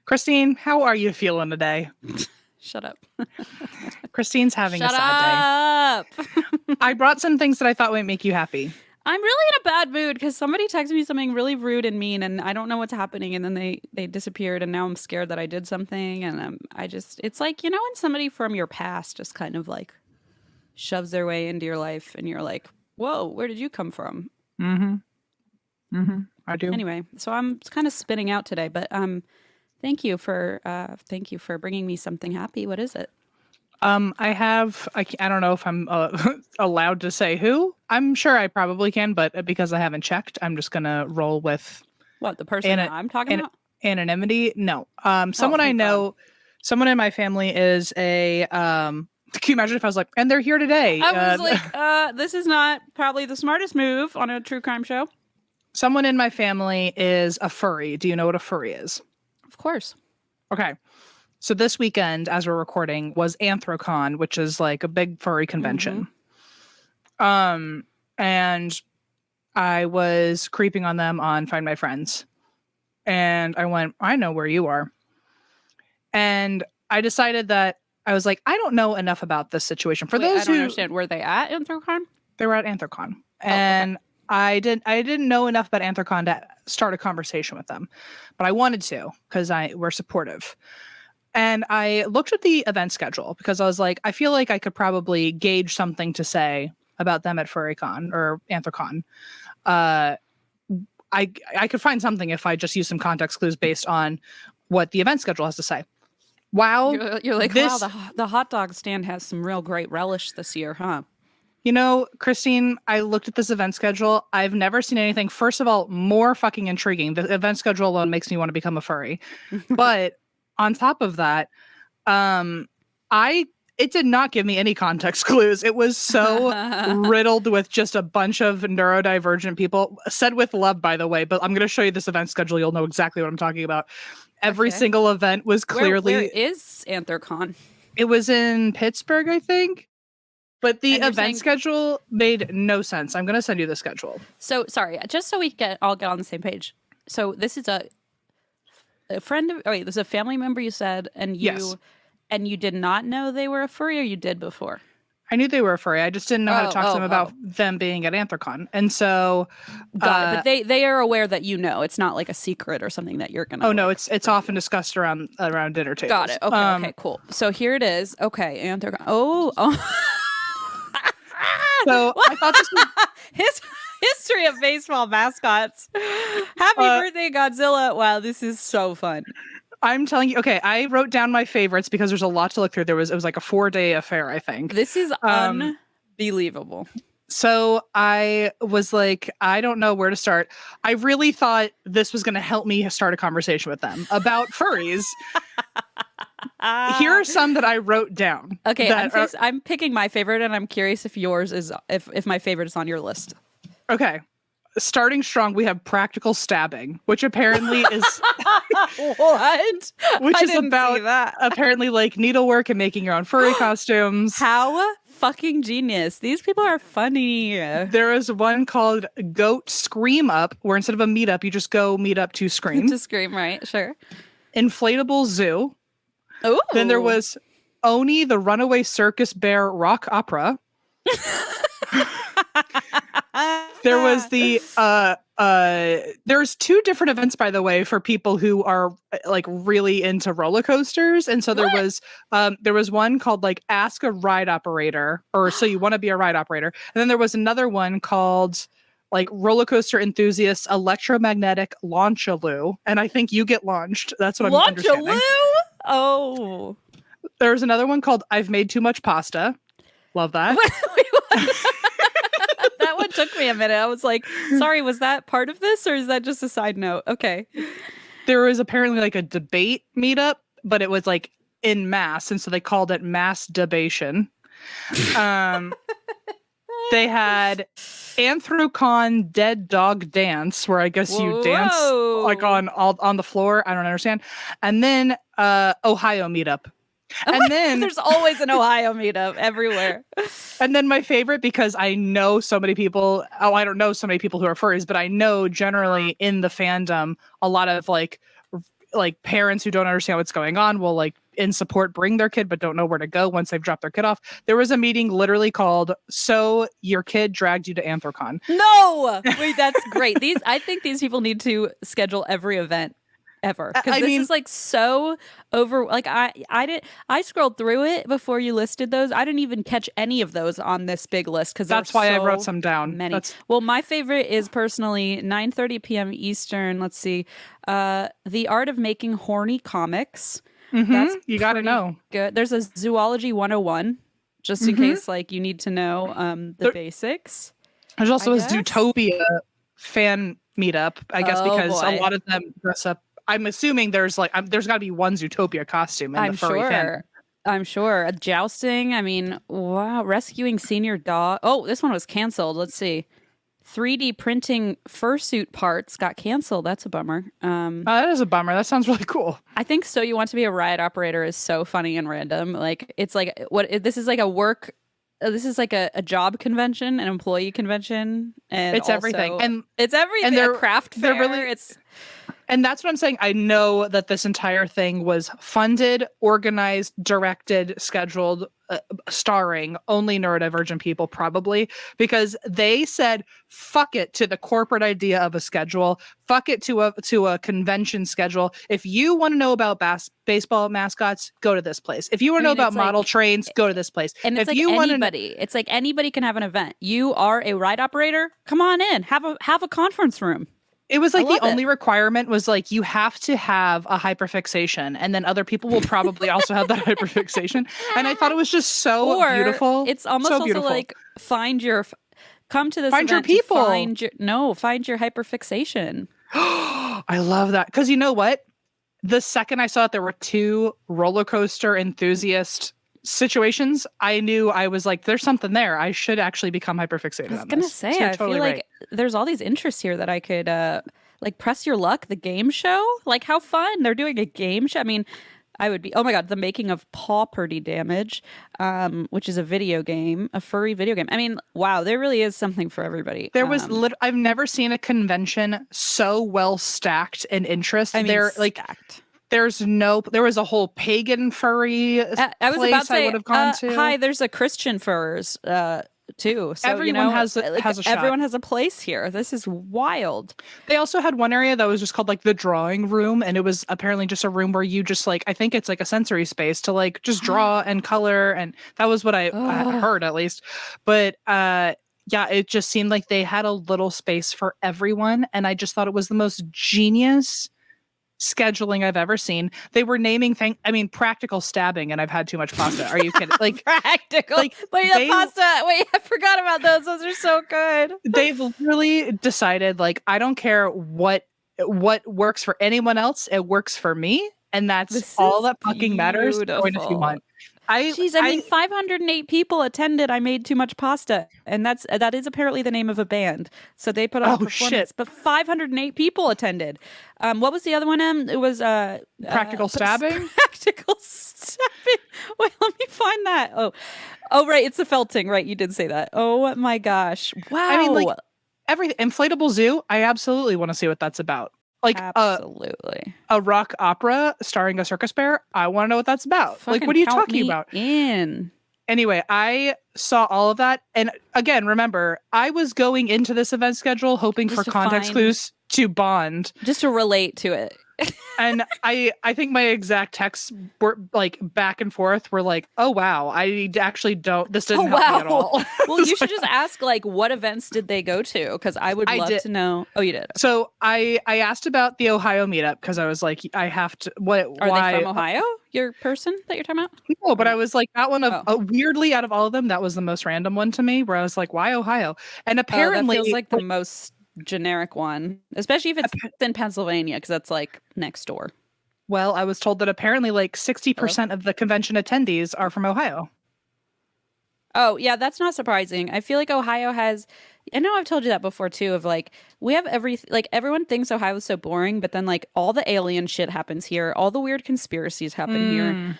Christine, how are you feeling today? Shut up. Christine's having a sad day. I brought some things that I thought might make you happy. I'm really in a bad mood because somebody texted me something really rude and mean, and I don't know what's happening. And then they disappeared, and now I'm scared that I did something. And it's like, you know, when somebody from your past just kind of like shoves their way into your life, and you're like, whoa, where did you come from? I do. Anyway, so I'm kind of spinning out today, but thank you for bringing me something happy. What is it? I don't know if I'm allowed to say who. I'm sure I probably can, but because I haven't checked, I'm just going to roll with what, the person that I'm talking about? Anonymity. No. Someone I know, someone in my family is a, can you imagine if I was like, and they're here today? I was like, this is not probably the smartest move on a true crime show. Someone in my family is a furry. Do you know what a furry is? Of course. Okay. So this weekend, as we're recording, was anthrocon, which is like a big furry convention. And I was creeping on them on Find My Friends. And I went, I know where you are. And I decided that I was like, I don't know enough about this situation. For those I don't understand. Were they at anthrocon? They were at anthrocon. And I didn't know enough about anthrocon to start a conversation with them. But I wanted to because we're supportive. And I looked at the event schedule because I was like, I feel like I could probably gauge something to say about them at FurryCon or Anthrocon. I could find something if I just use some context clues based on what the event schedule has to say. Wow. You're like, wow, the hot dog stand has some real great relish this year, huh? You know, Christine, I looked at this event schedule. I've never seen anything, first of all, more fucking intriguing. The event schedule alone makes me want to become a furry. But on top of that, it did not give me any context clues. It was so riddled with just a bunch of neurodivergent people, said with love, by the way, but I'm going to show you this event schedule. You'll know exactly what I'm talking about. Every single event was clearly... Where is Anthrocon? It was in Pittsburgh, I think. But the event schedule made no sense. I'm going to send you the schedule. So, sorry, just so we all get on the same page. So this is a friend of... Oh, wait, this is a family member, you said, and you... Yes. And you did not know they were a furry, or you did before? I knew they were a furry. I just didn't know how to talk to them about them being at Anthrocon. And so... Got it. But they are aware that you know. It's not like a secret or something that you're going to... Oh, no. It's often discussed around dinner tables. Got it. Okay, okay, cool. So here it is. Okay, Anthrocon. Oh. So I thought this was... His history of baseball mascots. Happy birthday, Godzilla. Wow, this is so fun. I'm telling you, okay, I wrote down my favorites because there's a lot to look through. It was like a 4-day affair, I think. This is unbelievable. So I was like, I don't know where to start. I really thought this was going to help me start a conversation with them about furries. Here are some that I wrote down. Okay, I'm picking my favorite, and I'm curious if yours is if my favorite is on your list. Okay. Starting strong, we have practical stabbing, which apparently is what? Which is about apparently like needlework and making your own furry costumes. How fucking genius! These people are funny. There is one called Goat Scream Up, where instead of a meetup, you just go meet up to scream. To scream, right? Sure. Inflatable Zoo. Ooh. Then there was Oni the Runaway Circus Bear Rock Opera. There was there's 2 different events, by the way, for people who are like really into roller coasters. And so there was one called like Ask a Ride Operator, or So You Want to Be a Ride Operator. And then there was another one called like Roller Coaster Enthusiasts Electromagnetic Launchaloo. And I think you get launched. That's what I'm understanding. Launchaloo? Oh. There's another one called I've Made Too Much Pasta. Love that. Wait, that one took me a minute. I was like, sorry, was that part of this, or is that just a side note? Okay. There was apparently like a debate meetup, but it was like in mass, and so they called it mass debation. They had Anthrocon Dead Dog Dance, where I guess you dance like on the floor. I don't understand. And then Ohio meetup. And then there's always an Ohio meetup everywhere. And then my favorite, because I know so many people, I don't know so many people who are furries, but I know generally in the fandom, a lot of like parents who don't understand what's going on will like in support bring their kid, but don't know where to go once they've dropped their kid off. There was a meeting literally called "So Your Kid Dragged You to anthrocon." No, wait, that's great. I think these people need to schedule every event ever, because this is like so over. Like I scrolled through it before you listed those. I didn't even catch any of those on this big list, because that's why I wrote some down. Many. Well, my favorite is personally 9:30 p.m. Eastern. Let's see, The Art of Making Horny Comics. That's you got to know. Good. There's a Zoology 101, just in case like you need to know the basics. There's also a Zootopia fan meetup, I guess, because a lot of them dress up. I'm assuming there's got to be one Zootopia costume in the furry fan. I'm sure. Jousting. I mean, wow. Rescuing senior dog. Oh, this one was canceled. Let's see. 3D printing fursuit parts got canceled. That's a bummer. That is a bummer. That sounds really cool. I think So You Want to Be a Riot Operator is so funny and random. Like, it's like this is like a work. This is like a job convention, an employee convention, and it's everything. And it's everything. And they're a craft fair. And that's what I'm saying. I know that this entire thing was funded, organized, directed, scheduled, starring only neurodivergent people, probably, because they said, fuck it to the corporate idea of a schedule. Fuck it to a convention schedule. If you want to know about baseball mascots, go to this place. If you want to know about model trains, go to this place. And it's like anybody. It's like anybody can have an event. You are a ride operator? Come on in. Have a conference room. It was like the only requirement was like you have to have a hyperfixation, and then other people will probably also have that hyperfixation. And I thought it was just so beautiful. It's almost also like come to this find event your people. Find your hyperfixation. I love that, because you know what? The second I saw it, there were two roller coaster enthusiast situations. I knew, I was like, there's something there. I should actually become hyperfixated. I was gonna say, I feel like there's all these interests here that I could like Press Your Luck, the game show. Like, how fun. They're doing a game show. I mean, I would be, oh my God, the making of Paw Pretty Damage, which is a video game, a furry video game. I mean, wow, there really is something for everybody. There was I've never seen a convention so well stacked in interest. I mean, they're stacked. There was a whole pagan furry I was place about to say, I would have gone to. Hi, there's a Christian furs too. So everyone has a shot. Everyone has a place here. This is wild. They also had one area that was just called like the drawing room, and it was apparently just a room where you just like, I think it's like a sensory space to like just draw and color, and that was what I heard at least. But yeah, it just seemed like they had a little space for everyone, and I just thought it was the most genius scheduling I've ever seen. They were naming practical stabbing, and I've had too much pasta. Are you kidding? Like practical. Like, the pasta. Wait, I forgot about those. Those are so good. They've literally decided, like, I don't care what works for anyone else. It works for me, and that's all that fucking matters. Going if you want. I mean, 508 people attended. I made too much pasta, and that is apparently the name of a band. So they put on a performance, shit. But 508 people attended. What was the other one? It was practical stabbing. Practical stabbing. Wait, let me find that. Oh, right, it's the felting. Right, you did say that. Oh my gosh! Wow. I mean, like everything. Inflatable Zoo. I absolutely want to see what that's about. Like absolutely a rock opera starring a circus bear. I want to know what that's about. Fucking like, what are you talking about? Anyway, I saw all of that, and again, remember, I was going into this event schedule hoping for context clues to Bond, just to relate to it. And I think my exact texts were like back and forth were like, oh wow, I actually don't, this didn't help me at all. Well, you should just ask like, what events did they go to? Because I would love to know. Oh, you did. So I asked about the Ohio meetup, because I was like, I have to, why they from Ohio? Your person that you're talking about? No, but I was like, that one weirdly out of all of them, that was the most random one to me, where I was like, why Ohio? And apparently that feels like the most generic one, especially if it's in Pennsylvania, because that's like next door. Well, I was told that apparently like 60% of the convention attendees are from Ohio. Oh yeah, that's not surprising. I feel like Ohio has, I know I've told you that before too, of like, we have everyone thinks Ohio is so boring, but then like all the alien shit happens here, all the weird conspiracies happen here.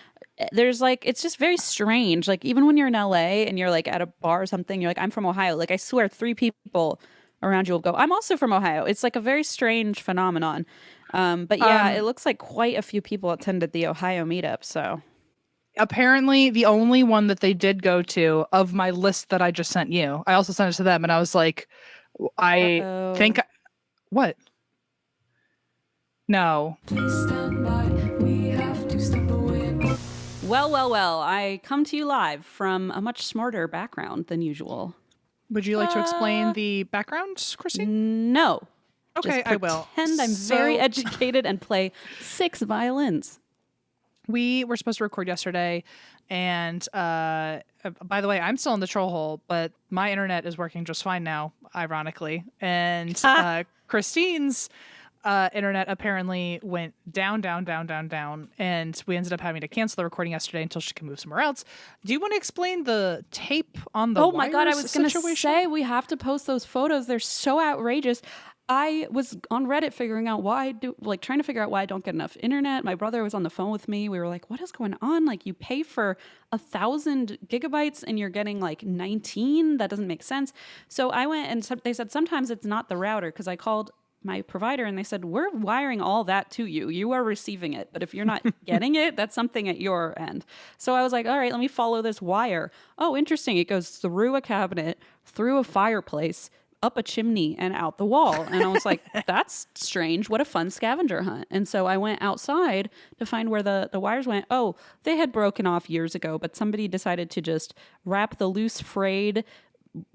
there's like, it's just very strange. Like even when you're in LA and you're like at a bar or something, you're like, I'm from Ohio. Like I swear 3 people around you will go, I'm also from Ohio. It's like a very strange phenomenon. But yeah, it looks like quite a few people attended the Ohio meetup. So apparently the only one that they did go to of my list that I just sent you, I also sent it to them, and I was like, I think what? No. Please stand by. We have to step away and go. Well. I come to you live from a much smarter background than usual. Would you like to explain the background, Christine? No. Okay, Just I will. pretend I'm very educated and play 6 violins. We were supposed to record yesterday, and by the way, I'm still in the troll hole, but my internet is working just fine now, ironically. And Christine's internet apparently went down, and we ended up having to cancel the recording yesterday until she can move somewhere else. Do you want to explain the tape on the Oh my God, I was going to situation? say we have to post those photos. They're so outrageous. I was on Reddit figuring out trying to figure out why I don't get enough internet. My brother was on the phone with me. We were like, what is going on? Like you pay for 1,000 gigabytes and you're getting like 19. That doesn't make sense. So I went and they said, sometimes it's not the router. Cause I called my provider and they said, we're wiring all that to you. You are receiving it. But if you're not getting it, that's something at your end. So I was like, all right, let me follow this wire. Oh, interesting. It goes through a cabinet, through a fireplace, up a chimney and out the wall. And I was like, that's strange. What a fun scavenger hunt. And so I went outside to find where the wires went. Oh, they had broken off years ago, but somebody decided to just wrap the loose frayed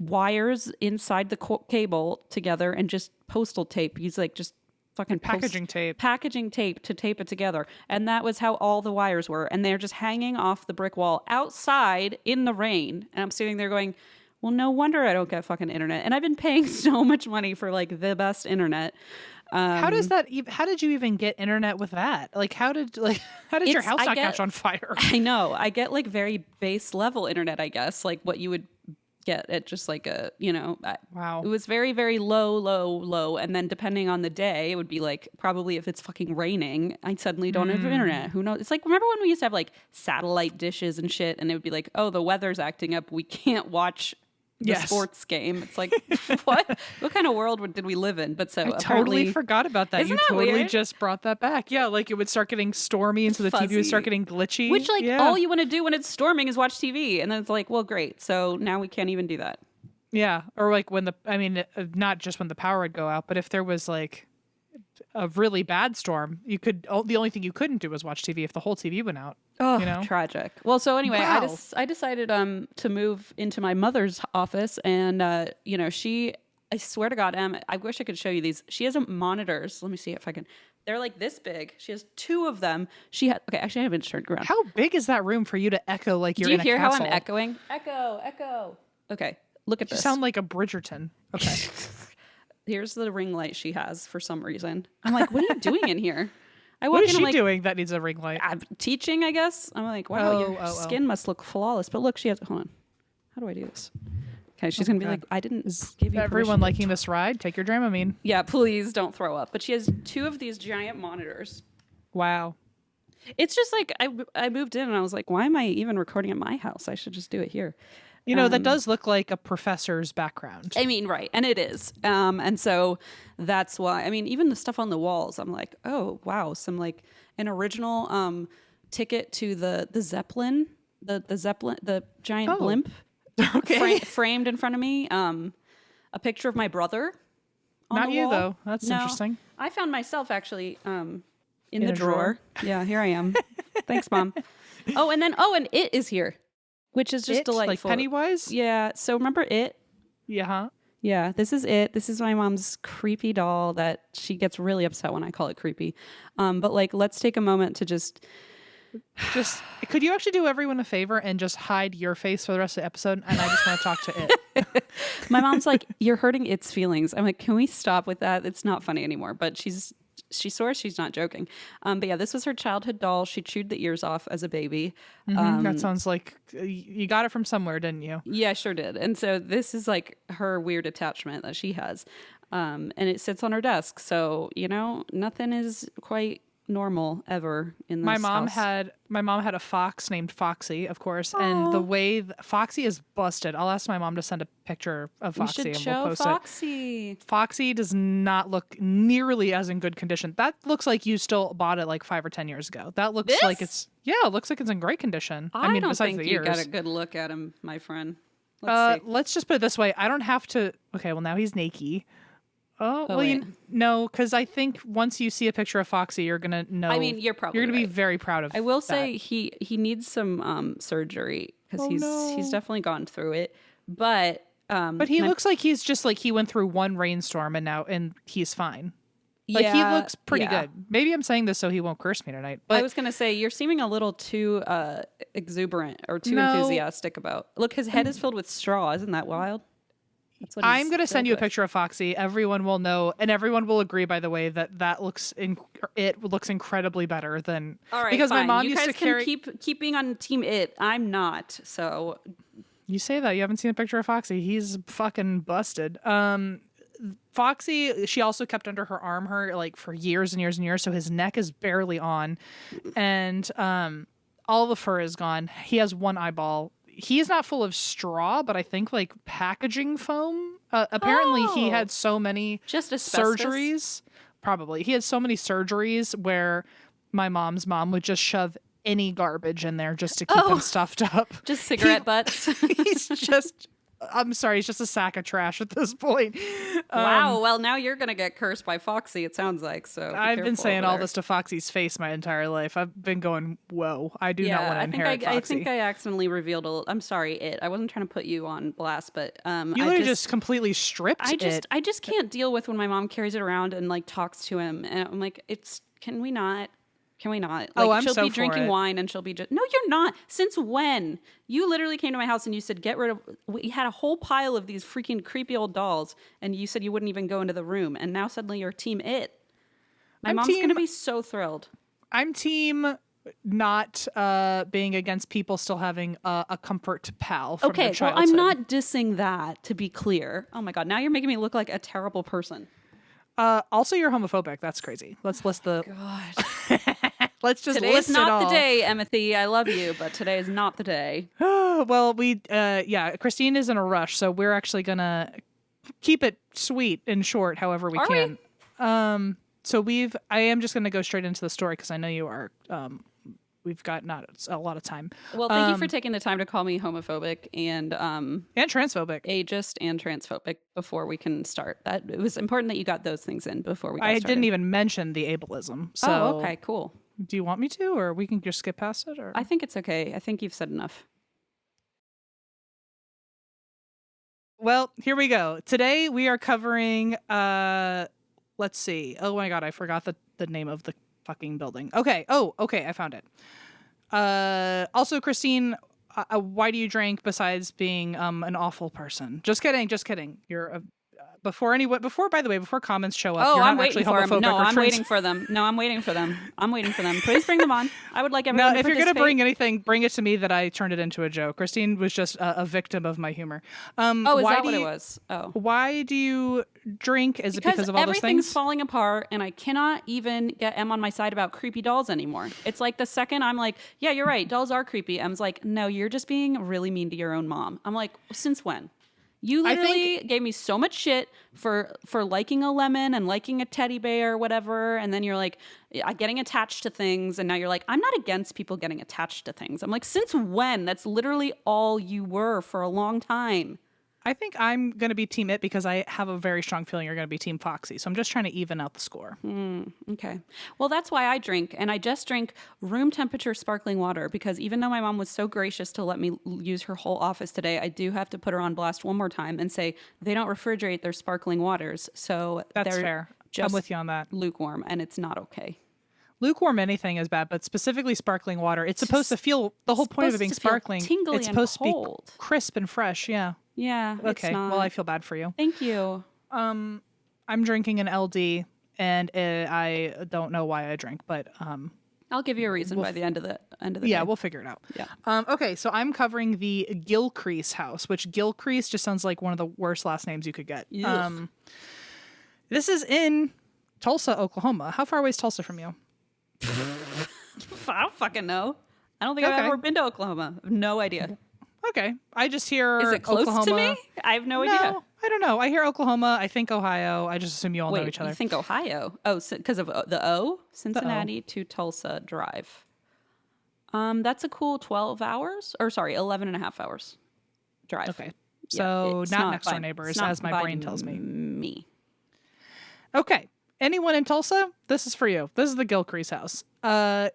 wires inside the cable together and just postal tape. He's like, just fucking packaging tape to tape it together. And that was how all the wires were. And they're just hanging off the brick wall outside in the rain. And I'm sitting there going, well, no wonder I don't get fucking internet. And I've been paying so much money for like the best internet. How did you even get internet with that? Like, how did your house not catch on fire? I know. I get like very base level internet, I guess, like what you would get at just like a, wow. It was very, very low. And then depending on the day, it would be like, probably if it's fucking raining, I suddenly don't have internet. Who knows? It's like, remember when we used to have like satellite dishes and shit, and it would be like, oh, the weather's acting up. We can't watch the sports game. It's like, what kind of world did we live in? But so I totally forgot about that. You totally weird? Just brought that back. Yeah, like it would start getting stormy, and so the TV would start getting glitchy. Which all you want to do when it's storming is watch TV, and then it's like, well, great. So now we can't even do that. Yeah, or like not just when the power would go out, but if there was like a really bad storm, the only thing you couldn't do was watch TV if the whole TV went out. Oh, tragic. Well, so anyway, wow. I decided to move into my mother's office, and I swear to God, I wish I could show you these. She has monitors. Let me see if I can. They're like this big. She has 2 of them. Okay, actually I haven't turned around. How big is that room for you to echo like you're in a castle? Do you hear how I'm echoing? Echo. Okay, look at this. You sound like a Bridgerton. Okay. Here's the ring light she has for some reason. I'm like, what are you doing in here? What is she doing that needs a ring light? I'm teaching, I guess. I'm like, wow, your skin must look flawless. But look, she has, hold on. How do I do this? Okay, she's going to be like, I didn't give you everyone liking this ride? Take your Dramamine. Yeah, please don't throw up. But she has 2 of these giant monitors. Wow. It's just like, I moved in and I was like, why am I even recording at my house? I should just do it here. That does look like a professor's background. I mean, right. And it is. And so that's why, even the stuff on the walls, I'm like, oh, wow. Some like an original ticket to the Zeppelin, the Zeppelin, the giant blimp. Okay. Framed in front of me. A picture of my brother. Not you, wall. Though. That's interesting. I found myself actually in the drawer. Yeah, here I am. Thanks, Mom. And It is here. Which is just delightful. Like Pennywise? Yeah. So remember It? Yeah. Yeah. This is It. This is my mom's creepy doll that she gets really upset when I call it creepy. But like, let's take a moment to just could you actually do everyone a favor and just hide your face for the rest of the episode? And I just want to talk to It. My mom's like, you're hurting It's feelings. I'm like, can we stop with that? It's not funny anymore. But she swears she's not joking. But yeah, this was her childhood doll. She chewed the ears off as a baby. That sounds like you got it from somewhere, didn't you? Yeah, I sure did. And so this is like her weird attachment that she has. And it sits on her desk. So, nothing is quite normal ever in this My mom house. had a fox named Foxy, of course, and the way Foxy is busted. I'll ask my mom to send a picture of You Foxy should and show we'll post Foxy. it. Foxy does not look nearly as in good condition. That looks like you still bought it like 5 or 10 years ago. That looks like This? it looks like it's in great condition. I mean, don't besides think the you ears. got a good look at him, my friend. Let's see. Let's just put it this way. I don't have to. Okay, well now he's naked. Oh, well, wait. no, because I think once you see a picture of Foxy, you're gonna know. I mean, you're probably gonna be right. very proud of. I will that. say he needs some surgery because Oh, he's no. definitely gone through it. But He looks like he's just like he went through one rainstorm and he's fine. Like he yeah, looks pretty yeah. good. Maybe I'm saying this so he won't curse me tonight. But I was gonna say you're seeming a little too exuberant or too No. enthusiastic about. Look, his head is filled with straw. Isn't that wild? That's what I'm he's gonna send you a filled with. picture of Foxy. Everyone will know, and everyone will agree. By the way, that looks it looks incredibly better than All right, because fine. my mom you used guys to carry. keep being on Team It. I'm not. So You say that you haven't seen a picture of Foxy. He's fucking busted. Foxy, she also kept under her arm like for years and years and years, so his neck is barely on, and all the fur is gone. He has one eyeball. He is not full of straw, but I think like packaging foam. Apparently, he Oh. had so many just asbestos. surgeries. Probably he had so many surgeries where my mom's mom would just shove any garbage in there just to keep him stuffed up. Just cigarette butts. He's just I'm sorry, he's just a sack of trash at this point. Wow. Well, now you're gonna get cursed by Foxy. It sounds like so. be I've been careful saying over all there. this to Foxy's face my entire life. I've been going, whoa, I do not want to inherit Foxy. I think I accidentally revealed. I'm sorry. I wasn't trying to put you on blast, but you I literally just completely stripped it. I just can't deal with when my mom carries it around and like talks to him, and I'm like, can we not? Can we not? Like, I'm she'll so be for drinking it. wine and she'll be just, no, you're not. Since when? You literally came to my house and you said, get rid of, we had a whole pile of these freaking creepy old dolls. And you said you wouldn't even go into the room. And now suddenly you're Team It. My mom's going to be so thrilled. I'm team not being against people still having a comfort pal from their Okay, well, childhood. I'm not dissing that, to be clear. Oh my God, now you're making me look like a terrible person. Also, you're homophobic. That's crazy. Let's list the. God. Let's just Today list is it not all. the day, Emmethy. I love you, but today is not the day. Well, Christine is in a rush, so we're actually gonna keep it sweet and short, however we Are we? can. So I am just gonna go straight into the story because I know you are. We've got not a lot of time. Well, thank you for taking the time to call me homophobic and And transphobic. ageist and transphobic before we can start. That it was important that you got those things in before we got I started. didn't even mention the ableism. So Oh, okay, cool. do you want me to, or we can just skip past it? Or I think it's okay. I think you've said enough. well, here we go. Today we are covering. Let's see. Oh my God, I forgot the name of the fucking building. Okay. Oh, okay. I found it. Also, Christine, why do you drink besides being an awful person? Just kidding. Just kidding. You're a. By the way, before comments show up, Oh, you're not I'm waiting actually for them. homophobic No, or I'm trans- waiting for them. No, I'm waiting for them. I'm waiting for them. Please bring them on. I would like everyone No, to if you're gonna participate. bring anything, bring it to me that I turned it into a joke. Christine was just a victim of my humor. Oh, is why that do what it you- was? Oh. Why do you drink? Is it because of all those everything's things? falling apart and I cannot even get Em on my side about creepy dolls anymore. It's like the second I'm like, yeah, you're right, dolls are creepy. Em's like, no, you're just being really mean to your own mom. I'm like, since when? You I literally gave me so much shit for liking a lemon and liking a teddy bear or whatever, and then you're like getting attached to things, and now you're like, I'm not against people getting attached to things. I'm like, since when? That's literally all you were for a long time. I think I'm going to be Team It because I have a very strong feeling you're going to be Team Foxy. So I'm just trying to even out the score. Okay. Well, that's why I drink. And I just drink room temperature sparkling water because even though my mom was so gracious to let me use her whole office today, I do have to put her on blast one more time and say they don't refrigerate their sparkling waters. So That's they're fair. I'm just with you on that. lukewarm and it's not okay. Lukewarm anything is bad, but specifically sparkling water. It's supposed to feel, the whole point of it being supposed to feel sparkling, tingly it's and supposed to cold. be crisp and fresh. Yeah. Yeah. Okay. It's not. Well, I feel bad for you. Thank you. I'm drinking an LD, and I don't know why I drink, but I'll give you a reason by the end of the day. yeah, we'll figure it out. Yeah. Okay, so I'm covering the Gilcrease House, which Gilcrease just sounds like one of the worst last names you could get. Ugh. This is in Tulsa, Oklahoma. How far away is Tulsa from you? I don't fucking know. I don't think I've Okay. ever been to Oklahoma. I have no idea. Okay. I just hear Is it close Oklahoma. to me? I have no idea. No, I don't know. I hear Oklahoma. I think Ohio. I just assume you all know Wait, each other. you think Ohio? Oh, because of the O? Cincinnati to Tulsa drive. That's a cool 12 hours. Or sorry, 11 and a half hours drive. Okay. Yeah, So it's not next door by- neighbors, it's not as my by brain tells me. Me. Okay. Anyone in Tulsa? This is for you. This is the Gilcrease House.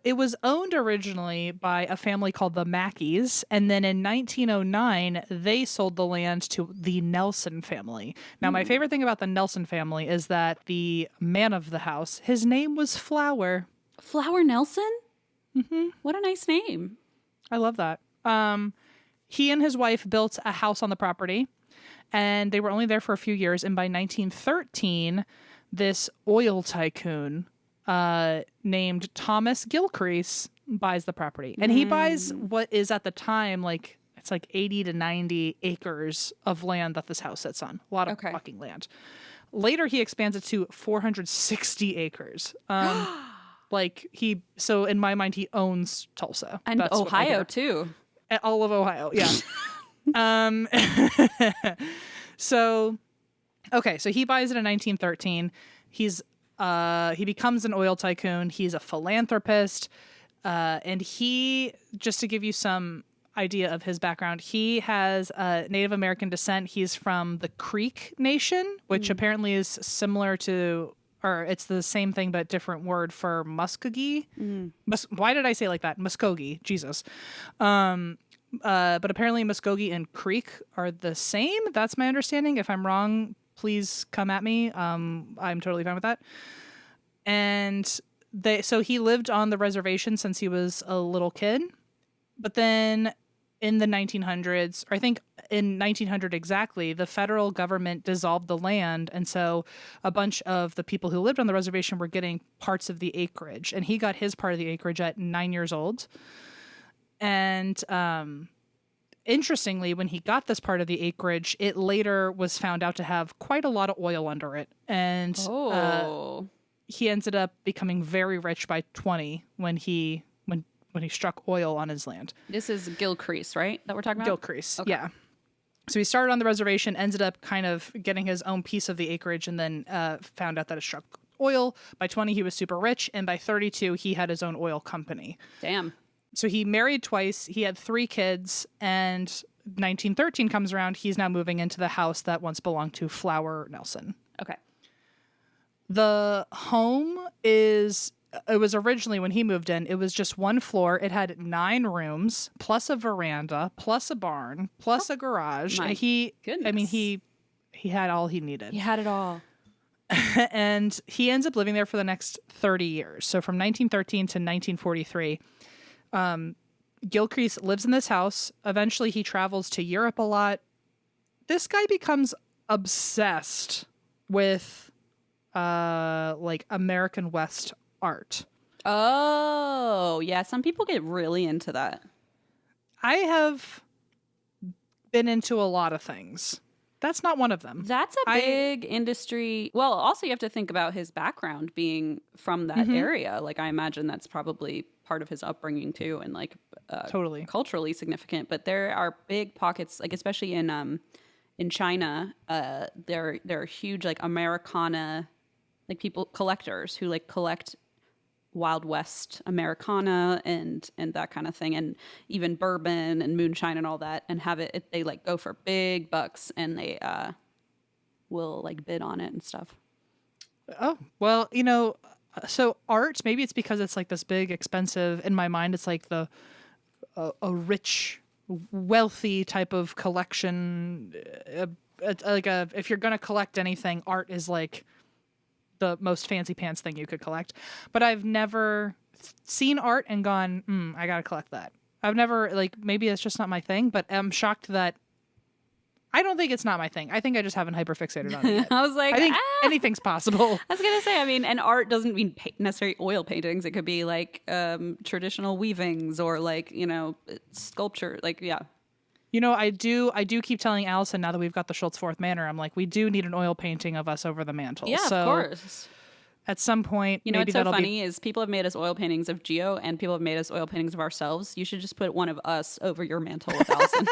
It was owned originally by a family called the Mackeys, and then in 1909 they sold the land to the Nelson family. Now, my favorite thing about the Nelson family is that the man of the house, his name was Flower. Flower Nelson? Mm-hmm. What a nice name. I love that. He and his wife built a house on the property, and they were only there for a few years. And by 1913, this oil tycoon named Thomas Gilcrease buys the property. And he buys what is at the time like it's like 80 to 90 acres of land that this house sits on. A lot of fucking land. Later, he expands it to 460 acres. So in my mind, he owns Tulsa. And That's what I Ohio, hear. too. All of Ohio, yeah. So he buys it in 1913. He becomes an oil tycoon. He's a philanthropist, and he, just to give you some idea of his background, he has Native American descent. He's from the Creek Nation, which apparently is similar to, or it's the same thing but different word for Muskogee. Why did I say it like that? Muskogee, Jesus. But apparently Muskogee and Creek are the same. That's my understanding. If I'm wrong, please come at me. I'm totally fine with that. And so he lived on the reservation since he was a little kid. But then in the 1900s, or I think in 1900 exactly, the federal government dissolved the land. And so a bunch of the people who lived on the reservation were getting parts of the acreage. And he got his part of the acreage at 9 years old. And interestingly, when he got this part of the acreage, it later was found out to have quite a lot of oil under it. And he ended up becoming very rich by 20 when he struck oil on his land. This is Gilcrease, right? That we're talking about? Gilcrease, yeah. So he started on the reservation, ended up kind of getting his own piece of the acreage, and then found out that it struck oil. By 20, he was super rich. And by 32, he had his own oil company. Damn. So he married twice. He had 3 kids, and 1913 comes around. He's now moving into the house that once belonged to Flower Nelson. Okay. The home it was originally, when he moved in, it was just 1 floor. It had 9 rooms, plus a veranda, plus a barn, plus a garage. My goodness. I mean, he had all he needed. He had it all. And he ends up living there for the next 30 years. So from 1913 to 1943. Gilcrease lives in this house. Eventually, he travels to Europe a lot. This guy becomes obsessed with, like American West art. Oh, yeah. Some people get really into that. I have been into a lot of things. That's not one of them. That's a big industry. Well, also you have to think about his background being from that area. Like I imagine that's probably part of his upbringing too, and like Totally culturally significant. But there are big pockets, like especially in China, there are huge like Americana, like people collectors who like collect Wild West Americana and that kind of thing, and even bourbon and moonshine and all that, and have it they like go for big bucks, and they will like bid on it and stuff. Oh, well, so art, maybe it's because it's like this big, expensive, in my mind, it's like a rich, wealthy type of collection. If you're going to collect anything, art is like the most fancy pants thing you could collect. But I've never seen art and gone, I got to collect that. I've never, like, maybe it's just not my thing, but I'm shocked that I don't think it's not my thing. I think I just haven't hyperfixated on it yet. I was like, I think anything's possible. I was gonna say, I mean, and art doesn't mean necessarily oil paintings. It could be like traditional weavings or like sculpture. Like, yeah. I do keep telling Allison, now that we've got the Schultz Fourth Manor, I'm like, we do need an oil painting of us over the mantle. Yeah, so, of course. at some point. You know maybe what's so that'll funny is people have made us oil paintings of Geo and people have made us oil paintings of ourselves. You should just put one of us over your mantle with Allison.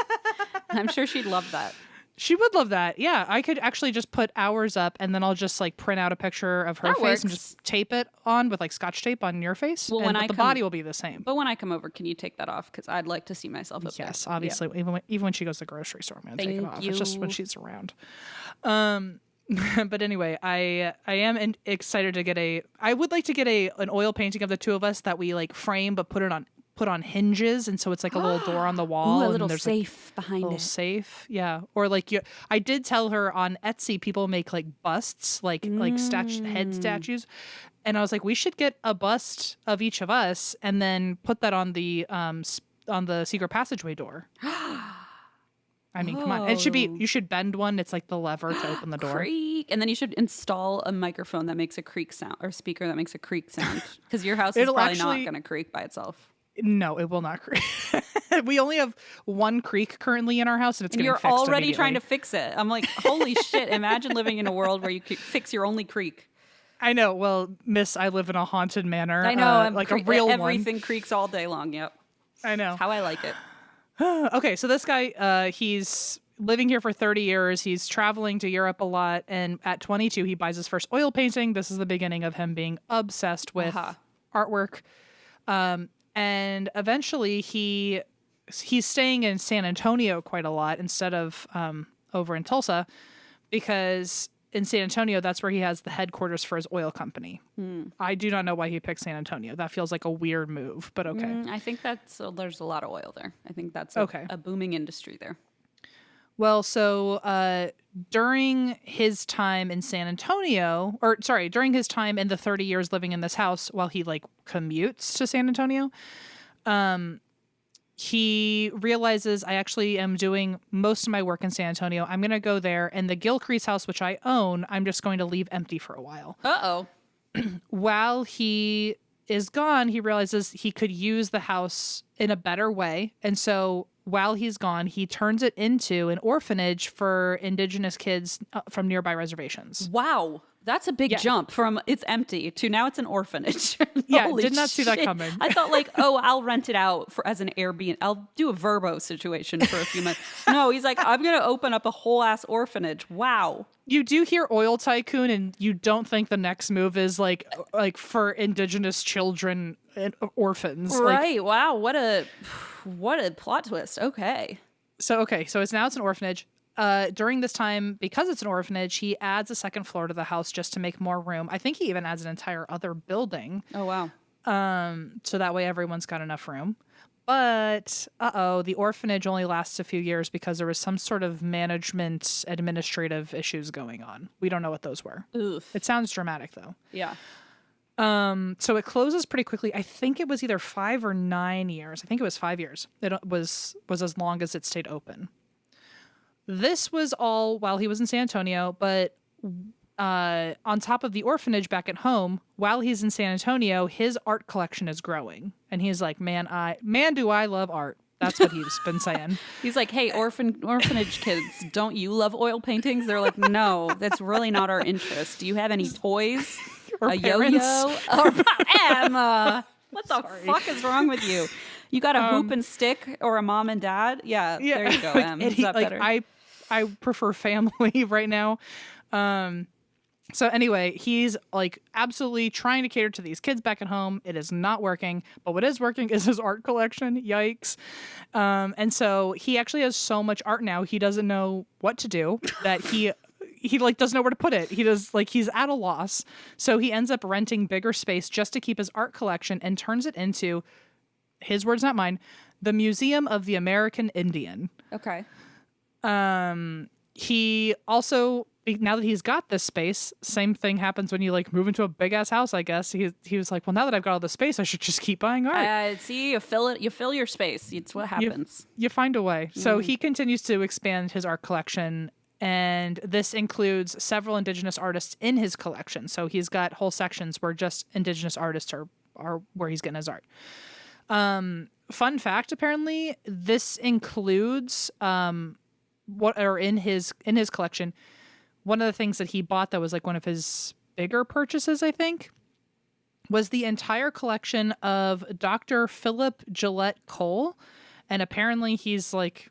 I'm sure she'd love that. She would love that. Yeah, I could actually just put ours up and then I'll just like print out a picture of her That face and works. just tape it on with like Scotch tape on your face. Well, and, when but I the come- body will be the same. But when I come over, can you take that off? Because I'd like to see myself up there. Yes, obviously. Even when she goes to the grocery store, I'm going to take it Thank off. It's just when you. she's around. But anyway, I am excited to get I would like to get an oil painting of the two of us that we like frame but put on hinges, and so it's like a little door on the wall. Ooh, a and little there's safe like, behind little it. safe, yeah. Or like I did tell her on Etsy people make like busts, like head statues, and I was like, we should get a bust of each of us and then put that on the secret passageway door. I mean, come on. It should be, Oh. you should bend one. It's like the lever to open the door. Creak. And then you should install a microphone that makes a creak sound or speaker that makes a creak sound because your house is It'll probably actually- not going to creak by itself. No, it will not creak. We only have one creek currently in our house, and it's And getting you're fixed already trying to immediately. fix it. I'm like, holy shit. Imagine living in a world where you could fix your only creak. I know. Well, Miss, I live in a haunted manor. I know. like a real everything creaks all day long. Yep. one. I know. How I like it. Okay, so this guy, he's living here for 30 years. He's traveling to Europe a lot, and at 22, he buys his first oil painting. This is the beginning of him being obsessed with artwork. And eventually, he's staying in San Antonio quite a lot instead of over in Tulsa, because in San Antonio, that's where he has the headquarters for his oil company. I do not know why he picked San Antonio. That feels like a weird move, but okay. I think there's a lot of oil there. I think that's Okay. a booming industry there. Well, so during his time in San Antonio, during his time in the 30 years living in this house while he like commutes to San Antonio, he realizes I actually am doing most of my work in San Antonio. I'm going to go there, and the Gilcrease House, which I own, I'm just going to leave empty for a while. Uh-oh. While he is gone, he realizes he could use the house in a better way. And so while he's gone, he turns it into an orphanage for indigenous kids from nearby reservations. Wow. That's a big jump from it's empty to now it's an orphanage. Yeah, Holy did not see that shit. coming. I thought like, oh, I'll rent it out as an Airbnb. I'll do a Verbo situation for a few months. No, he's like, I'm going to open up a whole ass orphanage. Wow. You do hear Oil Tycoon, and you don't think the next move is like for indigenous children and orphans. Right. Wow. What a plot twist. Okay. So it's now it's an orphanage. During this time, because it's an orphanage, he adds a second floor to the house just to make more room. I think he even adds an entire other building. Oh, wow. So that way everyone's got enough room. But, the orphanage only lasts a few years because there was some sort of management administrative issues going on. We don't know what those were. Oof. It sounds dramatic, though. Yeah. So it closes pretty quickly. I think it was either 5 or 9 years. I think it was 5 years. It was as long as it stayed open. This was all while he was in San Antonio, but on top of the orphanage back at home, while he's in San Antonio, his art collection is growing. And he's like, man, do I love art. That's what he's been saying. He's like, hey, orphanage kids, don't you love oil paintings? They're like, no, that's really not our interest. Do you have any toys? Or a parents? yo-yo? Or Emma, what the fuck is wrong with you? You got a hoop and stick or a mom and dad? Yeah, there you go, Em. Is that better? I prefer family right now. So anyway, he's like absolutely trying to cater to these kids back at home. It is not working, but what is working is his art collection. Yikes. And so he actually has so much art now, he doesn't know what to do, that he like doesn't know where to put it. He's at a loss. So he ends up renting bigger space just to keep his art collection and turns it into, his words, not mine, the Museum of the American Indian. Okay. He also, now that he's got this space, same thing happens when you like move into a big ass house, I guess. He was like, well, now that I've got all this space, I should just keep buying art. See, you fill your space. It's what happens. You find a way. So he continues to expand his art collection, and this includes several indigenous artists in his collection. So he's got whole sections where just indigenous artists are where he's getting his art. Fun fact, apparently, this includes what are in his collection. One of the things that he bought that was like one of his bigger purchases, I think, was the entire collection of Dr. Philip Gillette Cole. And apparently he's like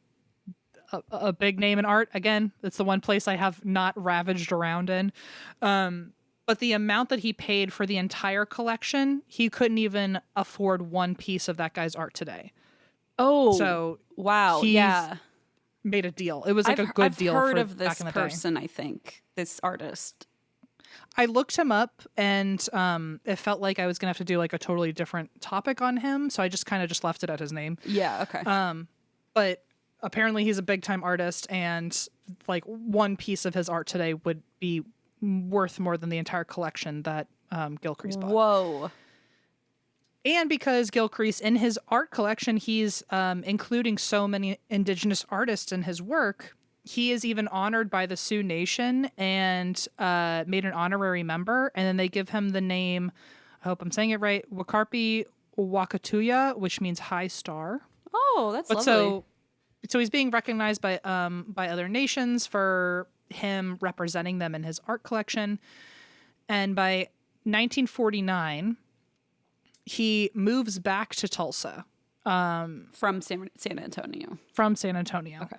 a big name in art. Again, it's the one place I have not ravaged around in. But the amount that he paid for the entire collection, he couldn't even afford one piece of that guy's art today. Oh, So wow. he's Yeah. made a deal. It was like a good I've deal heard for of this back in the person, I think, this artist. I looked him up, and it felt like I was gonna have to do like a totally different topic on him, so I just kind of just left it at his name. Yeah, okay. But apparently he's a big time artist, and like one piece of his art today would be worth more than the entire collection that Gilcrease bought. Whoa. And because Gilcrease, in his art collection, he's including so many indigenous artists in his work, he is even honored by the Sioux Nation and made an honorary member. And then they give him the name, I hope I'm saying it right, Wakarpi Wakatuya, which means high star. Oh, that's But lovely. so he's being recognized by other nations for him representing them in his art collection. And by 1949, he moves back to Tulsa From San Antonio. from San Antonio. Okay.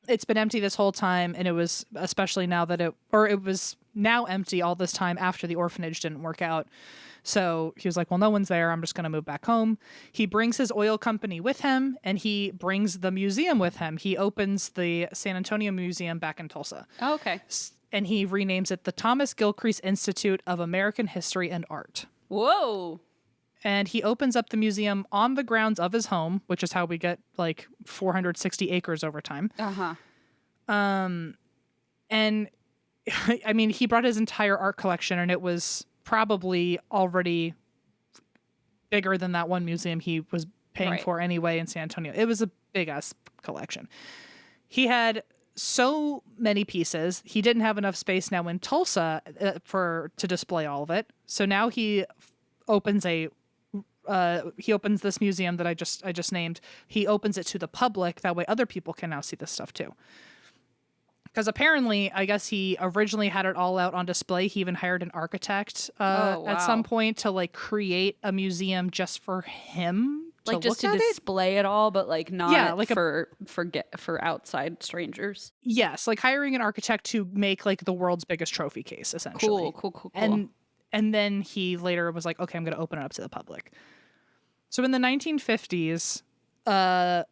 It's been empty this whole time, and it was especially now that it was now empty all this time after the orphanage didn't work out. So he was like, well, no one's there. I'm just going to move back home. He brings his oil company with him, and he brings the museum with him. He opens the San Antonio Museum back in Tulsa. Oh, okay. And he renames it the Thomas Gilcrease Institute of American History and Art. Whoa. And he opens up the museum on the grounds of his home, which is how we get like 460 acres over time. Uh-huh. And I mean, he brought his entire art collection, and it was probably already bigger than that one museum he was paying Right. for anyway in San Antonio. It was a big ass collection. He had so many pieces. He didn't have enough space now in Tulsa to display all of it. So now he opens this museum that I just named. He opens it to the public. That way other people can now see this stuff too. Because apparently, I guess he originally had it all out on display. He even hired an architect at some point to like create a museum just for him. Like just to display it all, but like not like for outside strangers. Yes, like hiring an architect to make like the world's biggest trophy case, essentially. Cool. And then he later was like, okay, I'm going to open it up to the public. So in the 1950s,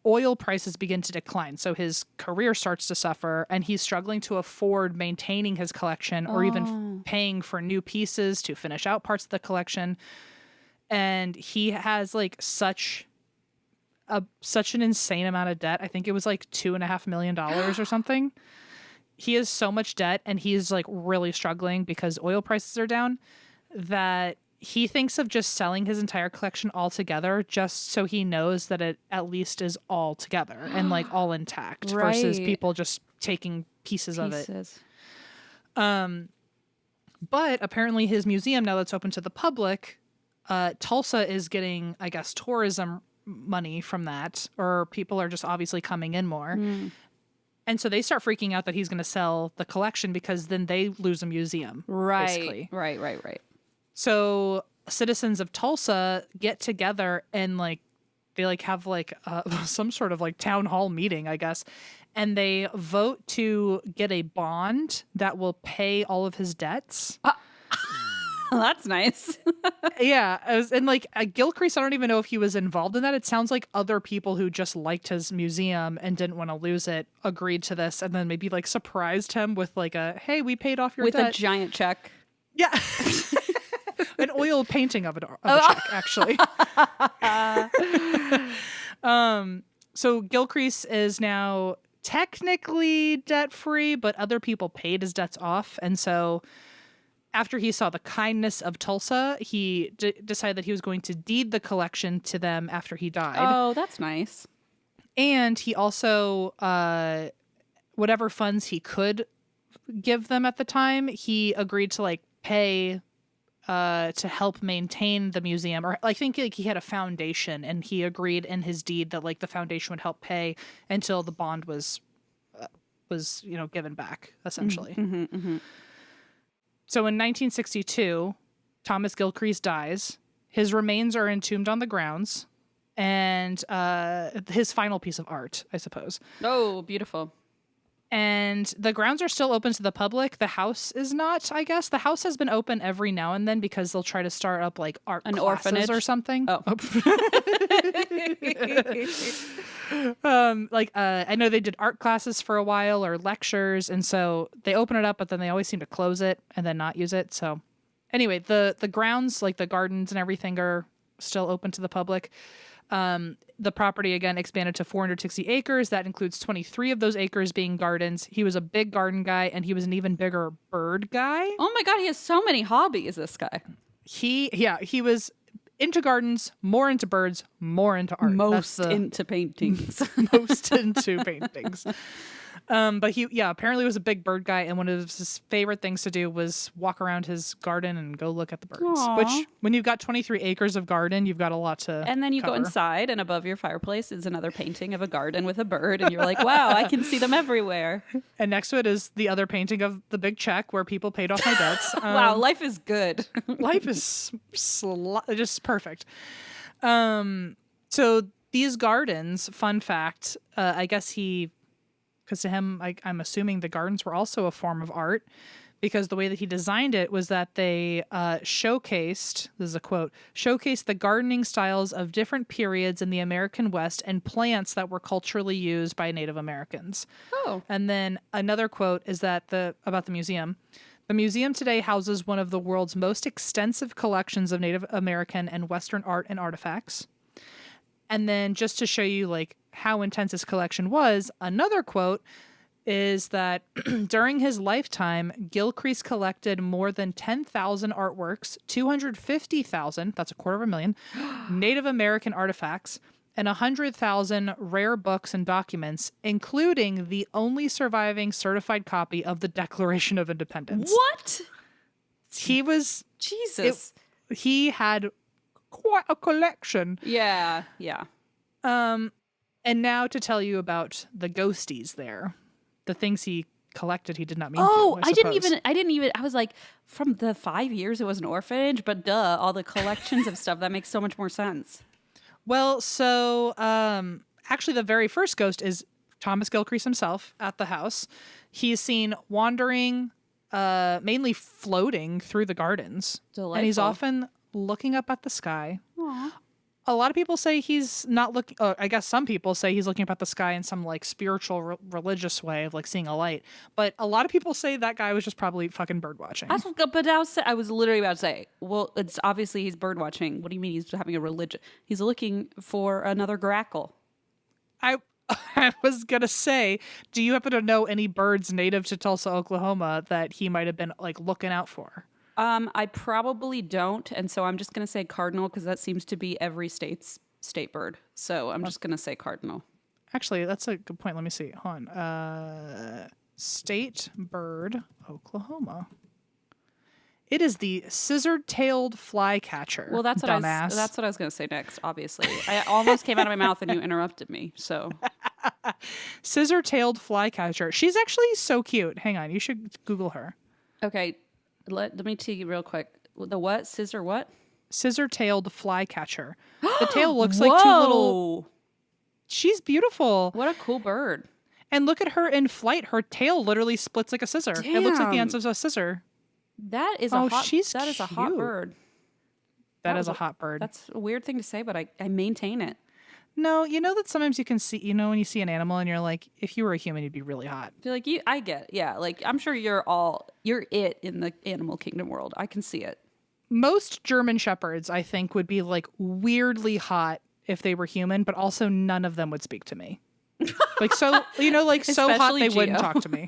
oil prices begin to decline. So his career starts to suffer, and he's struggling to afford maintaining his collection or even paying for new pieces to finish out parts of the collection. And he has like such an insane amount of debt. I think it was like $2.5 million or something. He has so much debt, and he's like really struggling because oil prices are down, that he thinks of just selling his entire collection altogether just so he knows that it at least is all together and like all intact versus people just taking pieces of it. But apparently his museum, now that's open to the public, Tulsa is getting, I guess, tourism money from that, or people are just obviously coming in more. And so they start freaking out that he's going to sell the collection because then they lose a museum. Basically. Right. So citizens of Tulsa get together and like they like have like some sort of like town hall meeting, I guess, and they vote to get a bond that will pay all of his debts. That's nice. Yeah, and like Gilcrease, I don't even know if he was involved in that. It sounds like other people who just liked his museum and didn't want to lose it agreed to this, and then maybe like surprised him with like hey, we paid off your debt. With a giant check. Yeah. An oil painting of a check, actually. So Gilcrease is now technically debt-free, but other people paid his debts off. And so after he saw the kindness of Tulsa, he decided that he was going to deed the collection to them after he died. Oh, that's nice. And he also, whatever funds he could give them at the time, he agreed to like pay to help maintain the museum, or I think like he had a foundation, and he agreed in his deed that like the foundation would help pay until the bond was given back, essentially. So in 1962, Thomas Gilcrease dies. His remains are entombed on the grounds, and his final piece of art, I suppose. Oh, beautiful. And the grounds are still open to the public. The house is not, I guess. The house has been open every now and then because they'll try to start up like art An classes orphanage or something. Oh. I know they did art classes for a while or lectures, and so they open it up, but then they always seem to close it and then not use it. So anyway, the grounds, like the gardens and everything, are still open to the public. The property, again, expanded to 460 acres. That includes 23 of those acres being gardens. He was a big garden guy, and he was an even bigger bird guy. Oh my God, he has so many hobbies, this guy. He was into gardens, more into birds, more into art. Most into paintings. Most into paintings. But he apparently was a big bird guy, and one of his favorite things to do was walk around his garden and go look at the birds. Aww. Which, when you've got 23 acres of garden, you've got a lot to And then you cover. go inside, and above your fireplace is another painting of a garden with a bird, and you're like, wow, I can see them everywhere. And next to it is the other painting of the big check where people paid off my debts. Wow, life is good. Life is just perfect. So these gardens, fun fact, I guess because to him, I'm assuming the gardens were also a form of art, because the way that he designed it was that they showcased, this is a quote, showcased the gardening styles of different periods in the American West and plants that were culturally used by Native Americans. Oh. And then another quote is that about the museum. The museum today houses one of the world's most extensive collections of Native American and Western art and artifacts. And then just to show you like how intense his collection was, another quote is that during his lifetime, Gilcrease collected more than 10,000 artworks, 250,000, that's 250,000, Native American artifacts, and 100,000 rare books and documents, including the only surviving certified copy of the Declaration of Independence. What? He was... Jesus. He had quite a collection. Yeah. And now to tell you about the ghosties there. The things he collected he did not mean Oh, to, I didn't even, I was like, from the 5 years it was an orphanage, but duh, all the collections of stuff, that makes so much more sense. Well, so actually the very first ghost is Thomas Gilcrease himself at the house. He's seen wandering, mainly floating through the gardens. Delightful. And he's often looking up at the sky. Aww. A lot of people say he's not looking, I guess some people say he's looking up at the sky in some like spiritual, religious way of like seeing a light. But a lot of people say that guy was just probably fucking bird watching. I was literally about to say, well, it's obviously he's bird watching. What do you mean he's having a religion? He's looking for another grackle. I was going to say, do you happen to know any birds native to Tulsa, Oklahoma that he might have been like looking out for? I probably don't, and so I'm just going to say cardinal because that seems to be every state's state bird. So I'm just going to say cardinal. Actually, that's a good point. Let me see. Hold on. State bird, Oklahoma. It is the scissor-tailed flycatcher. Well, that's what dumbass. that's what I was going to say next. Obviously, I almost came out of my mouth and you interrupted me. So Scissor-tailed flycatcher. She's actually so cute. Hang on, you should Google her. okay, let me tell you real quick. The what? Scissor what? Scissor-tailed flycatcher. The tail looks like two little... She's beautiful. What a cool bird. And look at her in flight. Her tail literally splits like a scissor. Damn. It looks like the ends of a scissor. That is a hot. She's that is a hot cute. bird. That was is a hot bird. That's a weird thing to say, but I maintain it. No, you know that sometimes you can see, you know, when you see an animal and you're like, if you were a human, you'd be really hot. I feel like I get, yeah. Like I'm sure you're it in the animal kingdom world. I can see it. Most German shepherds, I think, would be like weirdly hot if they were human, but also none of them would speak to me. Like, so, you know, like so hot Especially they wouldn't Gio. talk to me.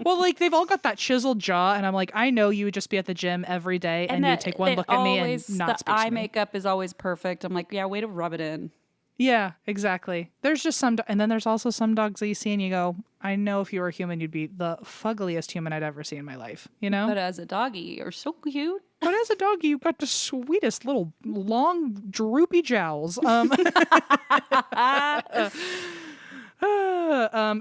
Well, like they've all got that chiseled jaw, and I'm like, I know you would just be at the gym every day and you would take one look at me and not speak the eye to me. makeup is always perfect. I'm like, yeah, way to rub it in. Yeah, exactly. There's just some, and then there's also some dogs that you see and you go, I know if you were a human, you'd be the fuggliest human I'd ever seen in my life, you know? But as a doggy, you're so cute. But as a doggy, you've got the sweetest little long droopy jowls.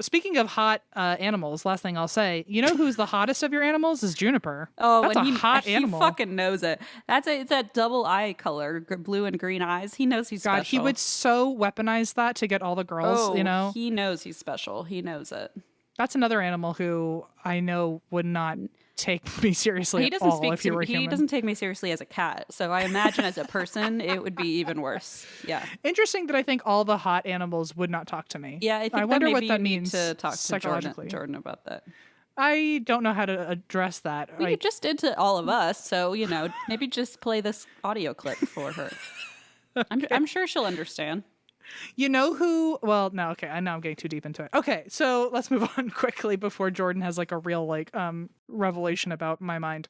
Speaking of hot animals, last thing I'll say, you know who's the hottest of your animals is Juniper. Oh, That's and a hot animal. He fucking knows it. It's that double eye color, blue and green eyes. He knows he's God, special. he would so weaponize that to get all the girls, Oh, you know? he knows he's special. He knows it. That's another animal who I know would not take me seriously He at doesn't all if he were he human. doesn't take me seriously as a cat. So I imagine as a person, it would be even worse. Yeah. Interesting that I think all the hot animals would not talk to me. Yeah, I think I wonder that what maybe that you need means to talk to psychologically. Jordan about that. I don't know how to address that. Well, you just did to all of us, so maybe just play this audio clip for her. I'm sure she'll understand. You know who? Well, no, okay. I know I'm getting too deep into it. Okay, so let's move on quickly before Jordan has like a real revelation about my mind.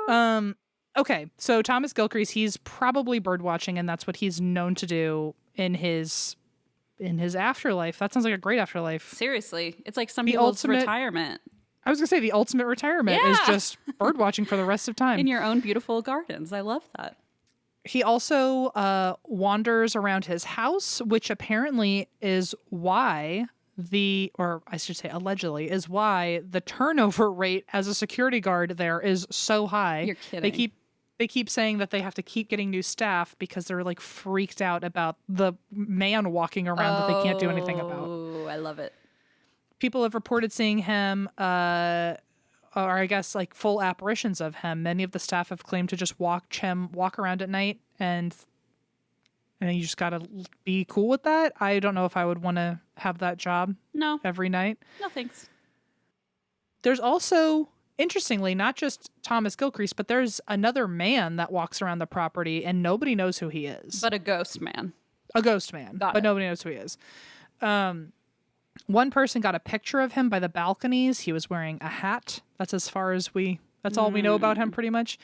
Okay, so Thomas Gilcrease, he's probably bird watching, and that's what he's known to do in his afterlife. That sounds like a great afterlife. Seriously, it's like some The people's ultimate- retirement I was gonna say the ultimate retirement is Yeah. just bird watching for the rest of time. in your own beautiful gardens. I love that. He also wanders around his house, which apparently is why or I should say allegedly, is why the turnover rate as a security guard there is so high. You're kidding. They keep saying that they have to keep getting new staff because they're like freaked out about the man walking around that they can't do anything about. Oh, I love it. People have reported seeing him, or I guess like full apparitions of him. Many of the staff have claimed to just walk around at night, and you just gotta be cool with that. I don't know if I would want to have that job No, every night. no thanks. There's also, interestingly, not just Thomas Gilcrease, but there's another man that walks around the property, and nobody knows who he is. But a ghost man. A ghost man, Got but it. nobody knows who he is. One person got a picture of him by the balconies. He was wearing a hat. That's as far as that's all we know about him pretty much.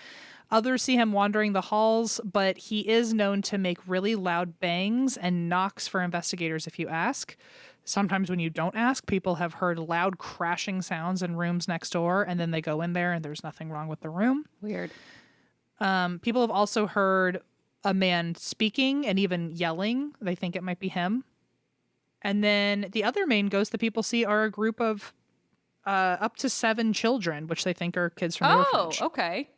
Others see him wandering the halls, but he is known to make really loud bangs and knocks for investigators if you ask. Sometimes when you don't ask, people have heard loud crashing sounds in rooms next door, and then they go in there and there's nothing wrong with the room. Weird. People have also heard a man speaking and even yelling. They think it might be him. And then the other main ghosts that people see are a group of up to 7 children, which they think are kids from the orphanage. Okay.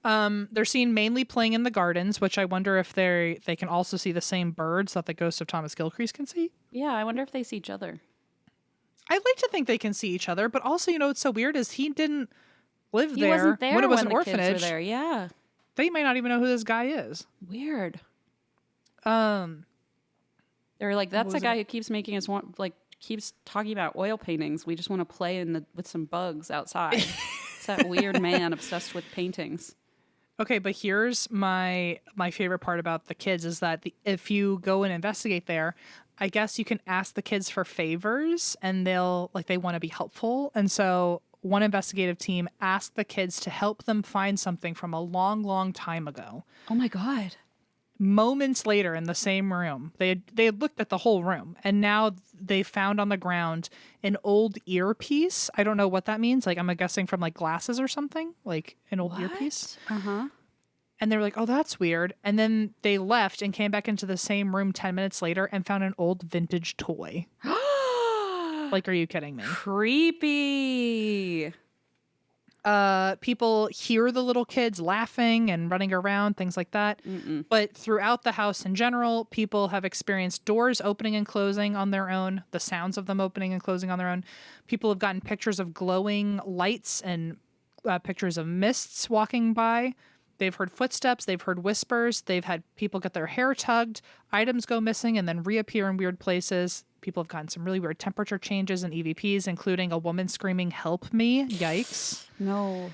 They're seen mainly playing in the gardens, which I wonder if they can also see the same birds that the ghost of Thomas Gilcrease can see. Yeah, I wonder if they see each other. I'd like to think they can see each other, but also, what's so weird is he didn't live He there wasn't there when it was an the kids orphanage. were there. Yeah. They might not even know who this guy is. Weird. They're They're like, that's was a guy who keeps making us keeps talking about oil paintings. We just want to play with some bugs outside. It's that weird man obsessed with paintings. Okay, but here's my favorite part about the kids is that if you go and investigate there, I guess you can ask the kids for favors and they want to be helpful. And so one investigative team asked the kids to help them find something from a long, long time ago. Oh my God. Moments later in the same room, they had looked at the whole room, and now they found on the ground an old earpiece. I don't know what that means. Like, I'm guessing from like glasses or something, like an old earpiece. Uh-huh. And they were like, oh, that's weird. And then they left and came back into the same room 10 minutes later and found an old vintage toy. Like, are you kidding me? Creepy. People hear the little kids laughing and running around, things like that. But throughout the house in general, people have experienced doors opening and closing on their own, the sounds of them opening and closing on their own. People have gotten pictures of glowing lights and pictures of mists walking by. They've heard footsteps. They've heard whispers. They've had people get their hair tugged, items go missing and then reappear in weird places. People have gotten some really weird temperature changes and EVPs, including a woman screaming, "Help me." Yikes. No.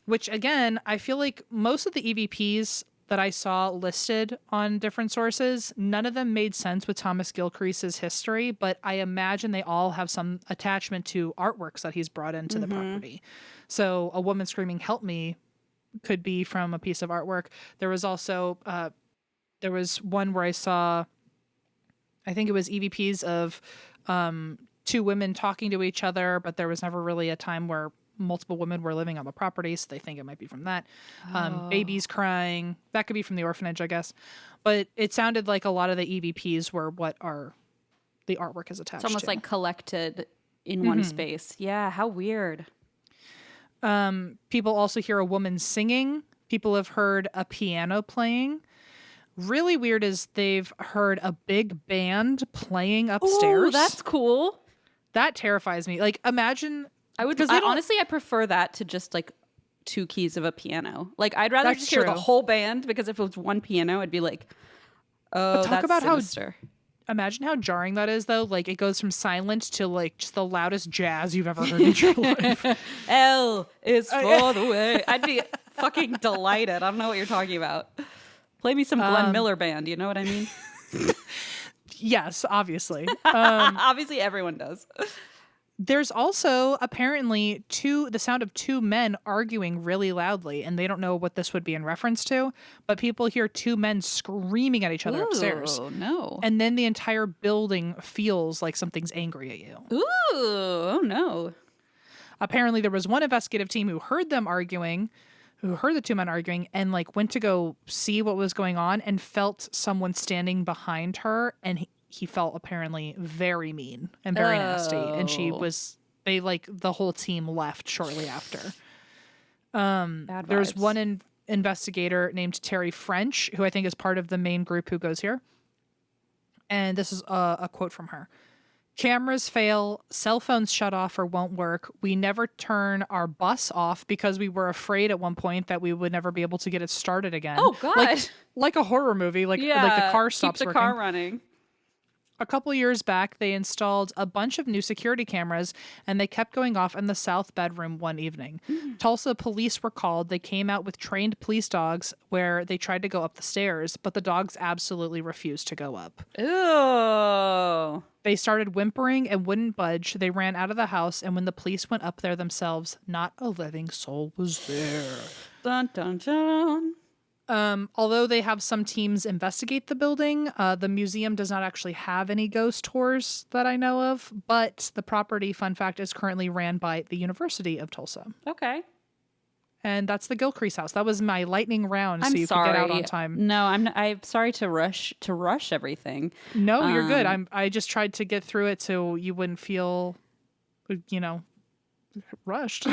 Which, again, I feel like most of the EVPs that I saw listed on different sources, none of them made sense with Thomas Gilcrease's history, but I imagine they all have some attachment to artworks that he's brought into the property. So a woman screaming, "Help me," could be from a piece of artwork. There was also, there was one where I saw, I think it was EVPs of 2 women talking to each other, but there was never really a time where multiple women were living on the property, so they think it might be from that. Babies crying. That could be from the orphanage, I guess. But it sounded like a lot of the EVPs were what are the artwork is attached It's almost to. like collected in one space. Yeah, how weird. People also hear a woman singing. People have heard a piano playing. Really weird is they've heard a big band playing upstairs. Oh, that's cool. That terrifies me. Like, imagine I would honestly, I prefer that to just like 2 keys of a piano. Like, I'd rather That's just hear the true. whole band, because if it was one piano, I'd be like, oh, talk that's about sinister. imagine how jarring that is, though. Like, it goes from silent to like just the loudest jazz you've ever heard in your life. L is for the way. I'd be fucking delighted. I don't know what you're talking about. Play me some Glenn Miller band. You know what I mean? Yes, obviously. Obviously, everyone does. There's also apparently the sound of 2 men arguing really loudly, and they don't know what this would be in reference to, but people hear 2 men screaming at each other upstairs. Oh, no. And then the entire building feels like something's angry at you. Ooh, oh, no. Apparently there was one investigative team who heard the 2 men arguing, and like went to go see what was going on and felt someone standing behind her, and he felt apparently very mean and very nasty, and the whole team left shortly after. Bad There's vibes. one investigator named Terry French, who I think is part of the main group who goes here, and this is a quote from her. Cameras fail, cell phones shut off or won't work. We never turn our bus off because we were afraid at one point that we would never be able to get it started again. Oh, God. Like a horror movie, like the car stops keep the working. car running. A couple years back, they installed a bunch of new security cameras, and they kept going off in the south bedroom one evening. Tulsa police were called. They came out with trained police dogs where they tried to go up the stairs, but the dogs absolutely refused to go up. Ooh. They started whimpering and wouldn't budge. They ran out of the house, and when the police went up there themselves, not a living soul was there. Dun, dun, dun. Although they have some teams investigate the building, the museum does not actually have any ghost tours that I know of, but the property, fun fact, is currently ran by the University of Tulsa. Okay. And that's the Gilcrease House. That was my lightning round, so I'm you sorry. could get out on time. No, I'm sorry to rush everything. No, you're good. I just tried to get through it so you wouldn't feel, rushed.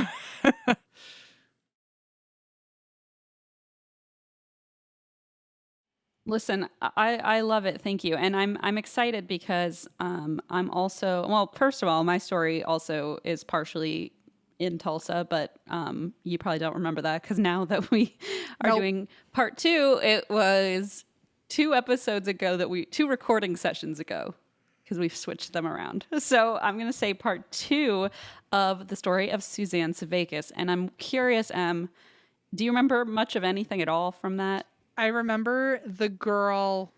Listen, I love it. Thank you. And I'm excited because I'm also, well, first of all, my story also is partially in Tulsa, but you probably don't remember that because now that we are doing part 2, it was 2 episodes ago two recording sessions ago, because we've switched them around. So I'm going to say part 2 of the story of Suzanne Sevakis. And I'm curious, do you remember much of anything at all from that? I remember the girl.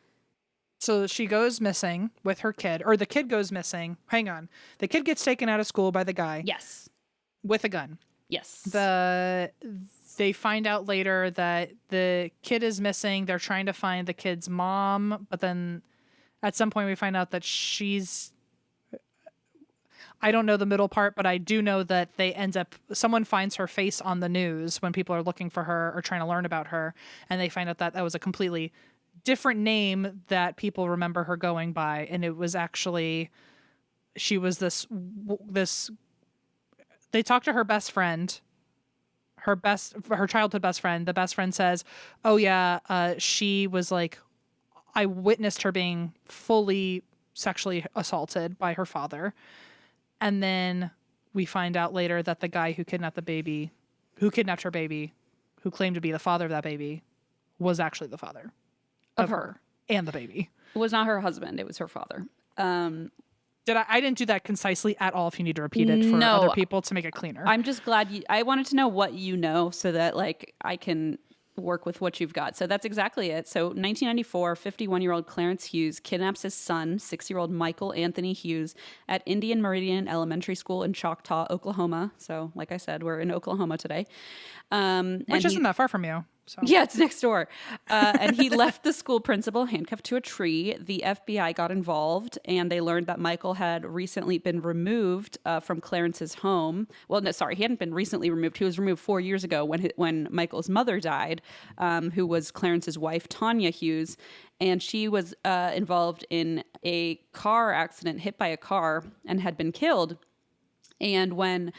So she goes missing with her kid, or the kid goes missing. Hang on. The kid gets taken out of school by the guy. Yes. With a gun. Yes. They find out later that the kid is missing. They're trying to find the kid's mom, but then at some point we find out that I don't know the middle part, but I do know that someone finds her face on the news when people are looking for her or trying to learn about her, and they find out that was a completely different name that people remember her going by, and it was actually, she was this. They talked to her best friend, her childhood best friend. The best friend says, "Oh yeah, she was like, I witnessed her being fully sexually assaulted by her father." And then we find out later that the guy who kidnapped her baby, who claimed to be the father of that baby, was actually the father of her and the baby. It was not her husband. It was her father. I didn't do that concisely at all. If you need to repeat it for other people to make it cleaner. I'm just glad I wanted to know what you know so that like I can work with what you've got. So that's exactly it. So 1994, 51-year-old Clarence Hughes kidnaps his son, 6-year-old Michael Anthony Hughes, at Indian Meridian Elementary School in Choctaw, Oklahoma. So like I said, we're in Oklahoma today. Which isn't that far from you. So Yeah, it's next door. And he left the school principal handcuffed to a tree. The FBI got involved, and they learned that Michael had recently been removed from Clarence's home. Well, no, sorry, he hadn't been recently removed. He was removed 4 years ago when Michael's mother died, who was Clarence's wife, Tanya Hughes. And she was involved in a car accident, hit by a car, and had been killed. And when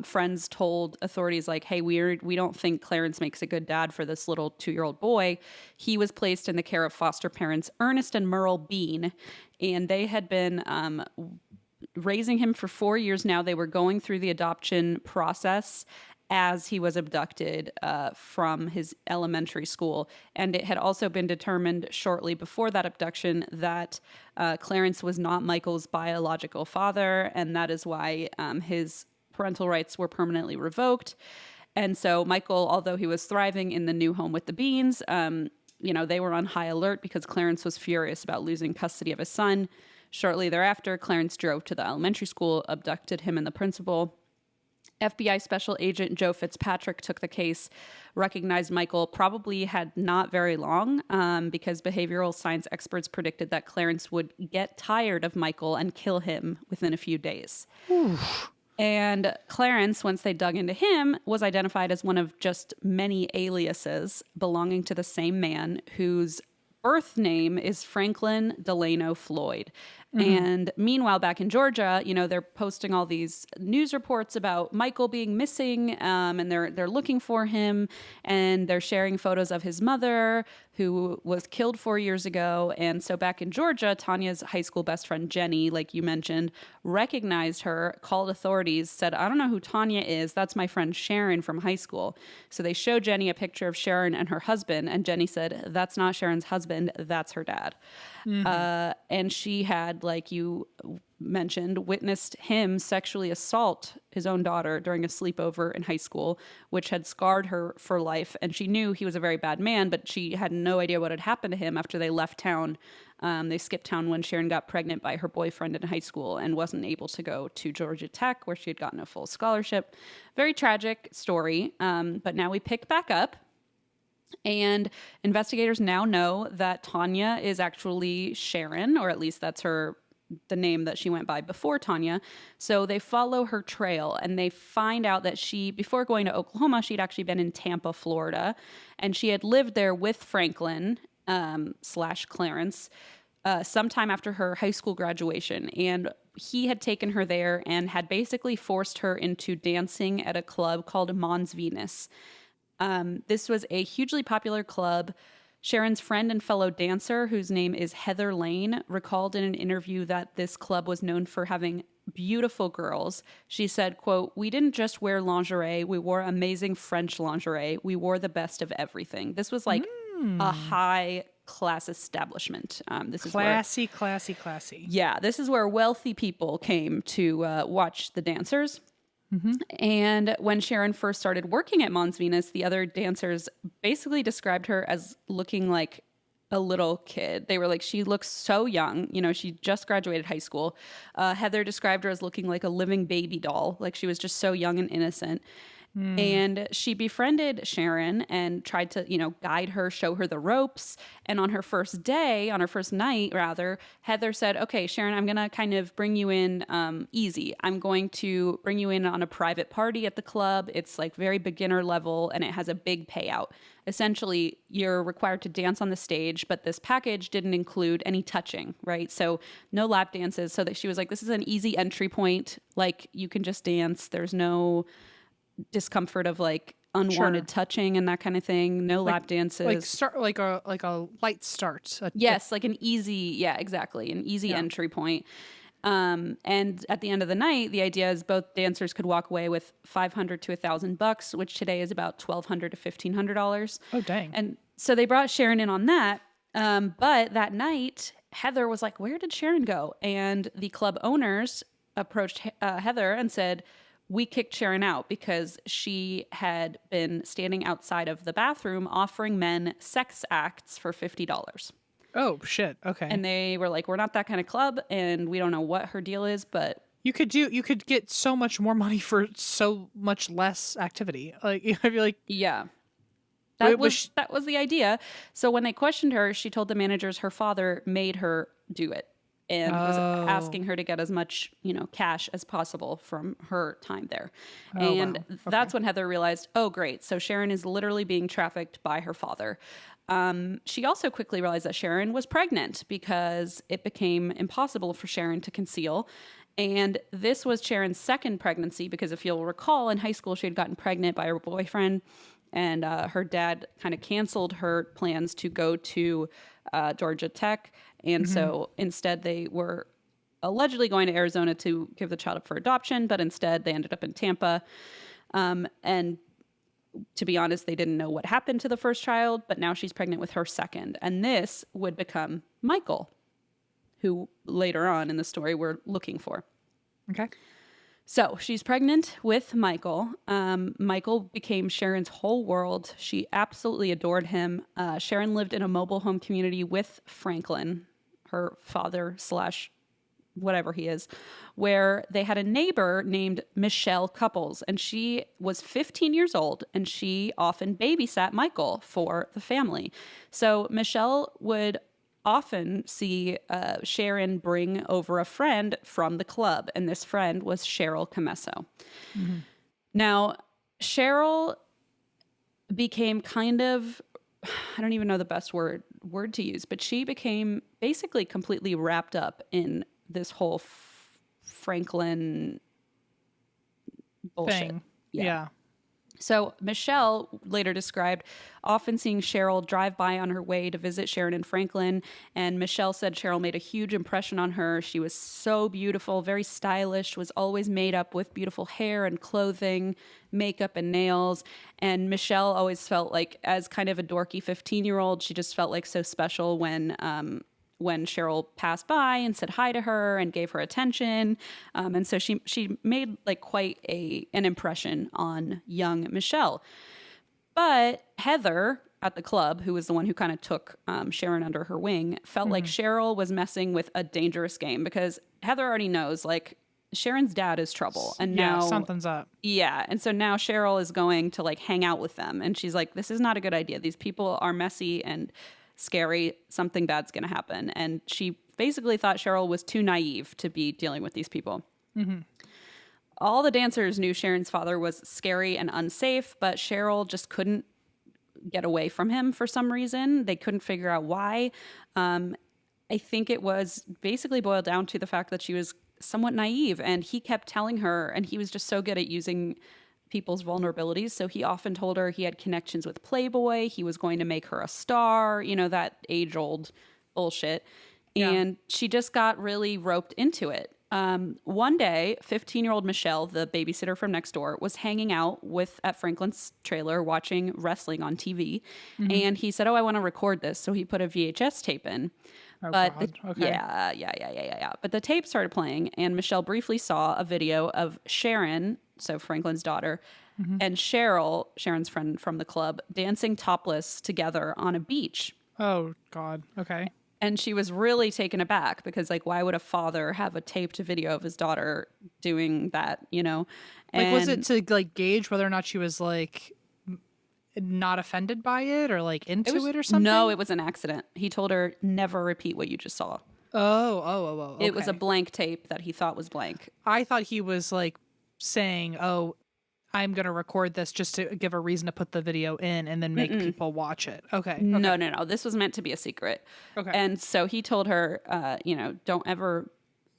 friends told authorities, like, hey, we don't think Clarence makes a good dad for this little 2-year-old boy, he was placed in the care of foster parents Ernest and Merle Bean. And they had been raising him for 4 years now. They were going through the adoption process as he was abducted from his elementary school. And it had also been determined shortly before that abduction that Clarence was not Michael's biological father, and that is why his parental rights were permanently revoked. And so Michael, although he was thriving in the new home with the Beans, they were on high alert because Clarence was furious about losing custody of his son. Shortly thereafter, Clarence drove to the elementary school, abducted him and the principal. FBI Special Agent Joe Fitzpatrick took the case, recognized Michael probably had not very long because behavioral science experts predicted that Clarence would get tired of Michael and kill him within a few days. Oof. And Clarence, once they dug into him, was identified as one of just many aliases belonging to the same man whose birth name is Franklin Delano Floyd. And meanwhile, back in Georgia, they're posting all these news reports about Michael being missing, and they're looking for him, and they're sharing photos of his mother, who was killed 4 years ago. And so back in Georgia, Tanya's high school best friend, Jenny, like you mentioned, recognized her, called authorities, said, I don't know who Tanya is. That's my friend Sharon from high school. So they showed Jenny a picture of Sharon and her husband, and Jenny said, that's not Sharon's husband, that's her dad. And she had, like you mentioned, witnessed him sexually assault his own daughter during a sleepover in high school, which had scarred her for life. And she knew he was a very bad man, but she had no idea what had happened to him after they left town. They skipped town when Sharon got pregnant by her boyfriend in high school and wasn't able to go to Georgia Tech, where she had gotten a full scholarship. Very tragic story. But now we pick back up. And investigators now know that Tanya is actually Sharon, or at least that's the name that she went by before Tanya. So they follow her trail, and they find out that before going to Oklahoma, she'd actually been in Tampa, Florida, and she had lived there with Franklin / Clarence sometime after her high school graduation. And he had taken her there and had basically forced her into dancing at a club called Mons Venus. This was a hugely popular club. Sharon's friend and fellow dancer, whose name is Heather Lane, recalled in an interview that this club was known for having beautiful girls. She said, quote, we didn't just wear lingerie, we wore amazing French lingerie. We wore the best of everything. This was like a high class establishment. This is classy. Yeah, this is where wealthy people came to watch the dancers. And when Sharon first started working at Mons Venus, the other dancers basically described her as looking like a little kid. They were like, she looks so young. She just graduated high school. Heather described her as looking like a living baby doll. Like she was just so young and innocent. And she befriended Sharon and tried to, guide her, show her the ropes. And on her first night, Heather said, okay, Sharon, I'm going to kind of bring you in easy. I'm going to bring you in on a private party at the club. It's like very beginner level, and it has a big payout. Essentially, you're required to dance on the stage, but this package didn't include any touching, right? So no lap dances. So that she was like, this is an easy entry point. Like you can just dance. There's no discomfort of like unwanted touching and that kind of thing. No lap dances. Like a light start. Yes, like an easy, exactly, an easy entry point. And at the end of the night, the idea is both dancers could walk away with $500 to $1,000, which today is about $1,200 to $1,500. Oh, dang! And so they brought Sharon in on that. But that night, Heather was like, "Where did Sharon go?" And the club owners approached Heather and said, we kicked Sharon out because she had been standing outside of the bathroom offering men sex acts for $50. Oh, shit. Okay. And they were like, we're not that kind of club, and we don't know what her deal is, but you could get so much more money for so much less activity. Like, I feel like, yeah. Wait, was That was the idea. So when they questioned her, she told the managers her father made her do it and was asking her to get as much, cash as possible from her time there. And wow. that's when Heather realized, oh, great. So Sharon is literally being trafficked by her father. She also quickly realized that Sharon was pregnant because it became impossible for Sharon to conceal. And this was Sharon's second pregnancy because if you'll recall, in high school, she had gotten pregnant by her boyfriend, and her dad kind of canceled her plans to go to Georgia Tech. And so instead they were allegedly going to Arizona to give the child up for adoption, but instead they ended up in Tampa. And to be honest, they didn't know what happened to the first child, but now she's pregnant with her second. And this would become Michael, who later on in the story we're looking for. Okay. So she's pregnant with Michael. Michael became Sharon's whole world. She absolutely adored him. Sharon lived in a mobile home community with Franklin, her father / whatever he is, where they had a neighbor named Michelle Couples, and she was 15 years old, and she often babysat Michael for the family. So Michelle would often see Sharon bring over a friend from the club, and this friend was Cheryl Comesso. Now, Cheryl became kind of, I don't even know the best word to use, but she became basically completely wrapped up in this whole Franklin bullshit. Thing. Yeah. So Michelle later described often seeing Cheryl drive by on her way to visit Sharon and Franklin. And Michelle said Cheryl made a huge impression on her. She was so beautiful, very stylish, was always made up with beautiful hair and clothing, makeup and nails. And Michelle always felt like, as kind of a dorky 15-year-old, she just felt like so special when Cheryl passed by and said hi to her and gave her attention. And so she made like quite an impression on young Michelle. But Heather at the club, who was the one who kind of took Sharon under her wing, felt like Cheryl was messing with a dangerous game because Heather already knows like Sharon's dad is trouble. And now something's up. Yeah. And so now Cheryl is going to like hang out with them. And she's like, this is not a good idea. These people are messy and scary, something bad's going to happen. And she basically thought Cheryl was too naive to be dealing with these people. All the dancers knew Sharon's father was scary and unsafe, but Cheryl just couldn't get away from him for some reason. They couldn't figure out why. I think it was basically boiled down to the fact that she was somewhat naive, and he kept telling her, and he was just so good at using people's vulnerabilities. So he often told her he had connections with Playboy. He was going to make her a star, that age-old bullshit. Yeah. And she just got really roped into it. One day, 15-year-old Michelle, the babysitter from next door, was hanging out at Franklin's trailer watching wrestling on TV. And he said, I want to record this. So he put a VHS tape in. Oh, But God. Okay. yeah. But the tape started playing, and Michelle briefly saw a video of Sharon, so Franklin's daughter, and Cheryl, Sharon's friend from the club, dancing topless together on a beach. Oh, God. Okay. And she was really taken aback because, like, why would a father have a taped video of his daughter doing that, And Like, was it to, like, gauge whether or not she was, like, not offended by it or, like, into it or something? No, it was an accident. He told her, never repeat what you just saw. Oh. Okay. It was a blank tape that he thought was blank. I thought he was, like, saying, I'm going to record this just to give a reason to put the video in and then make people watch it. Okay. No. This was meant to be a secret. Okay. And so he told her, don't ever,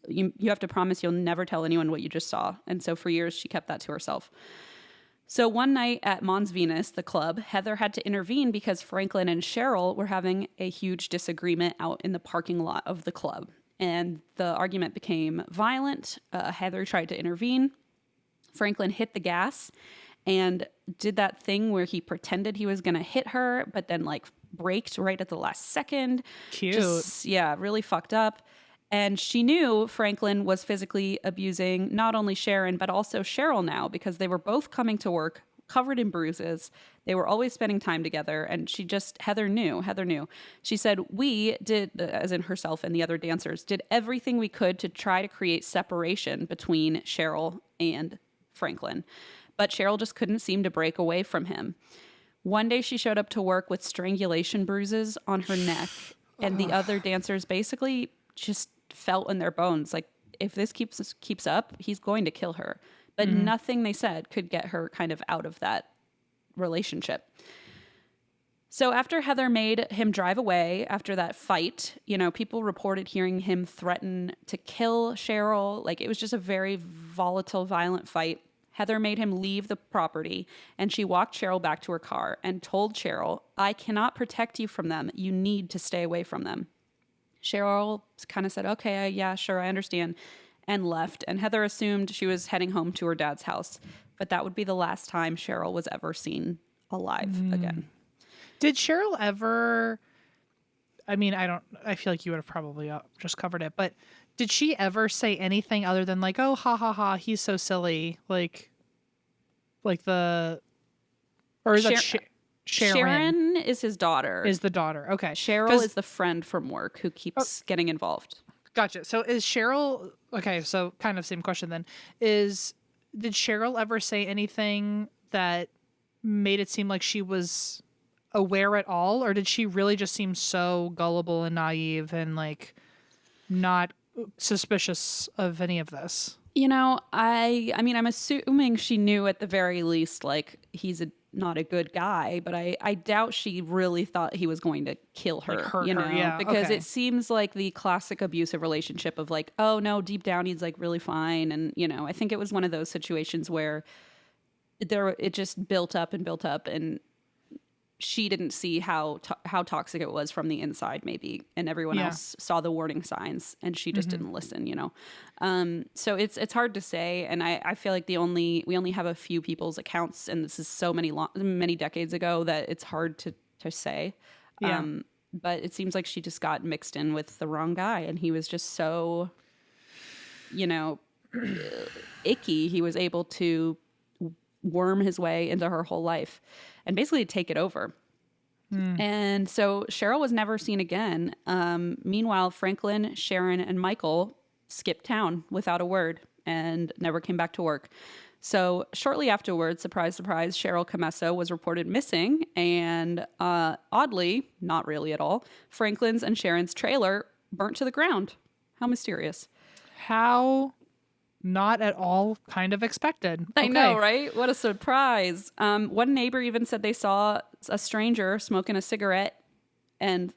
you have to promise you'll never tell anyone what you just saw. And so for years, she kept that to herself. So one night at Mons Venus, the club, Heather had to intervene because Franklin and Cheryl were having a huge disagreement out in the parking lot of the club. And the argument became violent. Heather tried to intervene. Franklin hit the gas and did that thing where he pretended he was going to hit her, but then like braked right at the last second. Cute. Really fucked up. And she knew Franklin was physically abusing not only Sharon, but also Cheryl now because they were both coming to work covered in bruises. They were always spending time together. And Heather knew. She said, we did, as in herself and the other dancers, did everything we could to try to create separation between Cheryl and Franklin. But Cheryl just couldn't seem to break away from him. One day she showed up to work with strangulation bruises on her neck, and the other dancers basically just felt in their bones like, if this keeps up, he's going to kill her. But nothing they said could get her kind of out of that relationship. So after Heather made him drive away after that fight, people reported hearing him threaten to kill Cheryl. Like, it was just a very volatile, violent fight. Heather made him leave the property, and she walked Cheryl back to her car and told Cheryl, I cannot protect you from them. You need to stay away from them. Cheryl kind of said, okay, yeah, sure, I understand, and left. And Heather assumed she was heading home to her dad's house. But that would be the last time Cheryl was ever seen alive again. Did Cheryl ever, I feel like you would have probably just covered it, but did she ever say anything other than like, oh, ha, ha, ha, he's so silly? Or is that Sharon? Sharon is his daughter. Is the daughter. Okay. Cheryl is the friend from work who keeps getting involved. Gotcha. So is Cheryl, okay, so kind of same question then. Did Cheryl ever say anything that made it seem like she was aware at all? Or did she really just seem so gullible and naive and like not suspicious of any of this? I'm assuming she knew at the very least, like, he's not a good guy, but I doubt she really thought he was going to kill her, like hurt her, yeah, because okay. It seems like the classic abusive relationship of like, oh no, deep down he's like really fine. And, I think it was one of those situations where it just built up and she didn't see how toxic it was from the inside, maybe, and everyone else saw the warning signs, and she just didn't listen. So it's hard to say, and I feel like we only have a few people's accounts, and this is so many decades ago that it's hard to say. Yeah. But it seems like she just got mixed in with the wrong guy, and he was just so, icky. He was able to worm his way into her whole life and basically take it over. And so Cheryl was never seen again. Meanwhile, Franklin, Sharon, and Michael skipped town without a word and never came back to work. So shortly afterwards, surprise, surprise, Cheryl Camesso was reported missing. And oddly, not really at all, Franklin's and Sharon's trailer burnt to the ground. How mysterious. How not at all kind of expected. I know, right? What a surprise. One neighbor even said they saw a stranger smoking a cigarette and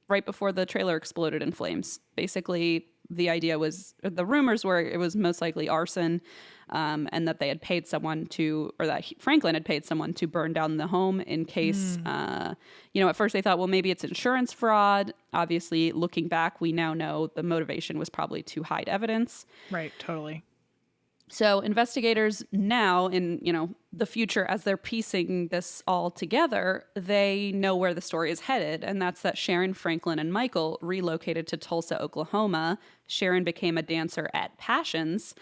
right before the trailer exploded in flames. Basically, the rumors were it was most likely arson, and that they had paid someone Franklin had paid someone to burn down the home in case, at first they thought, well, maybe it's insurance fraud. Obviously, looking back, we now know the motivation was probably to hide evidence. Right, totally. So investigators now in, the future, as they're piecing this all together, they know where the story is headed. And that's that Sharon, Franklin, and Michael relocated to Tulsa, Oklahoma. Sharon became a dancer at Passions.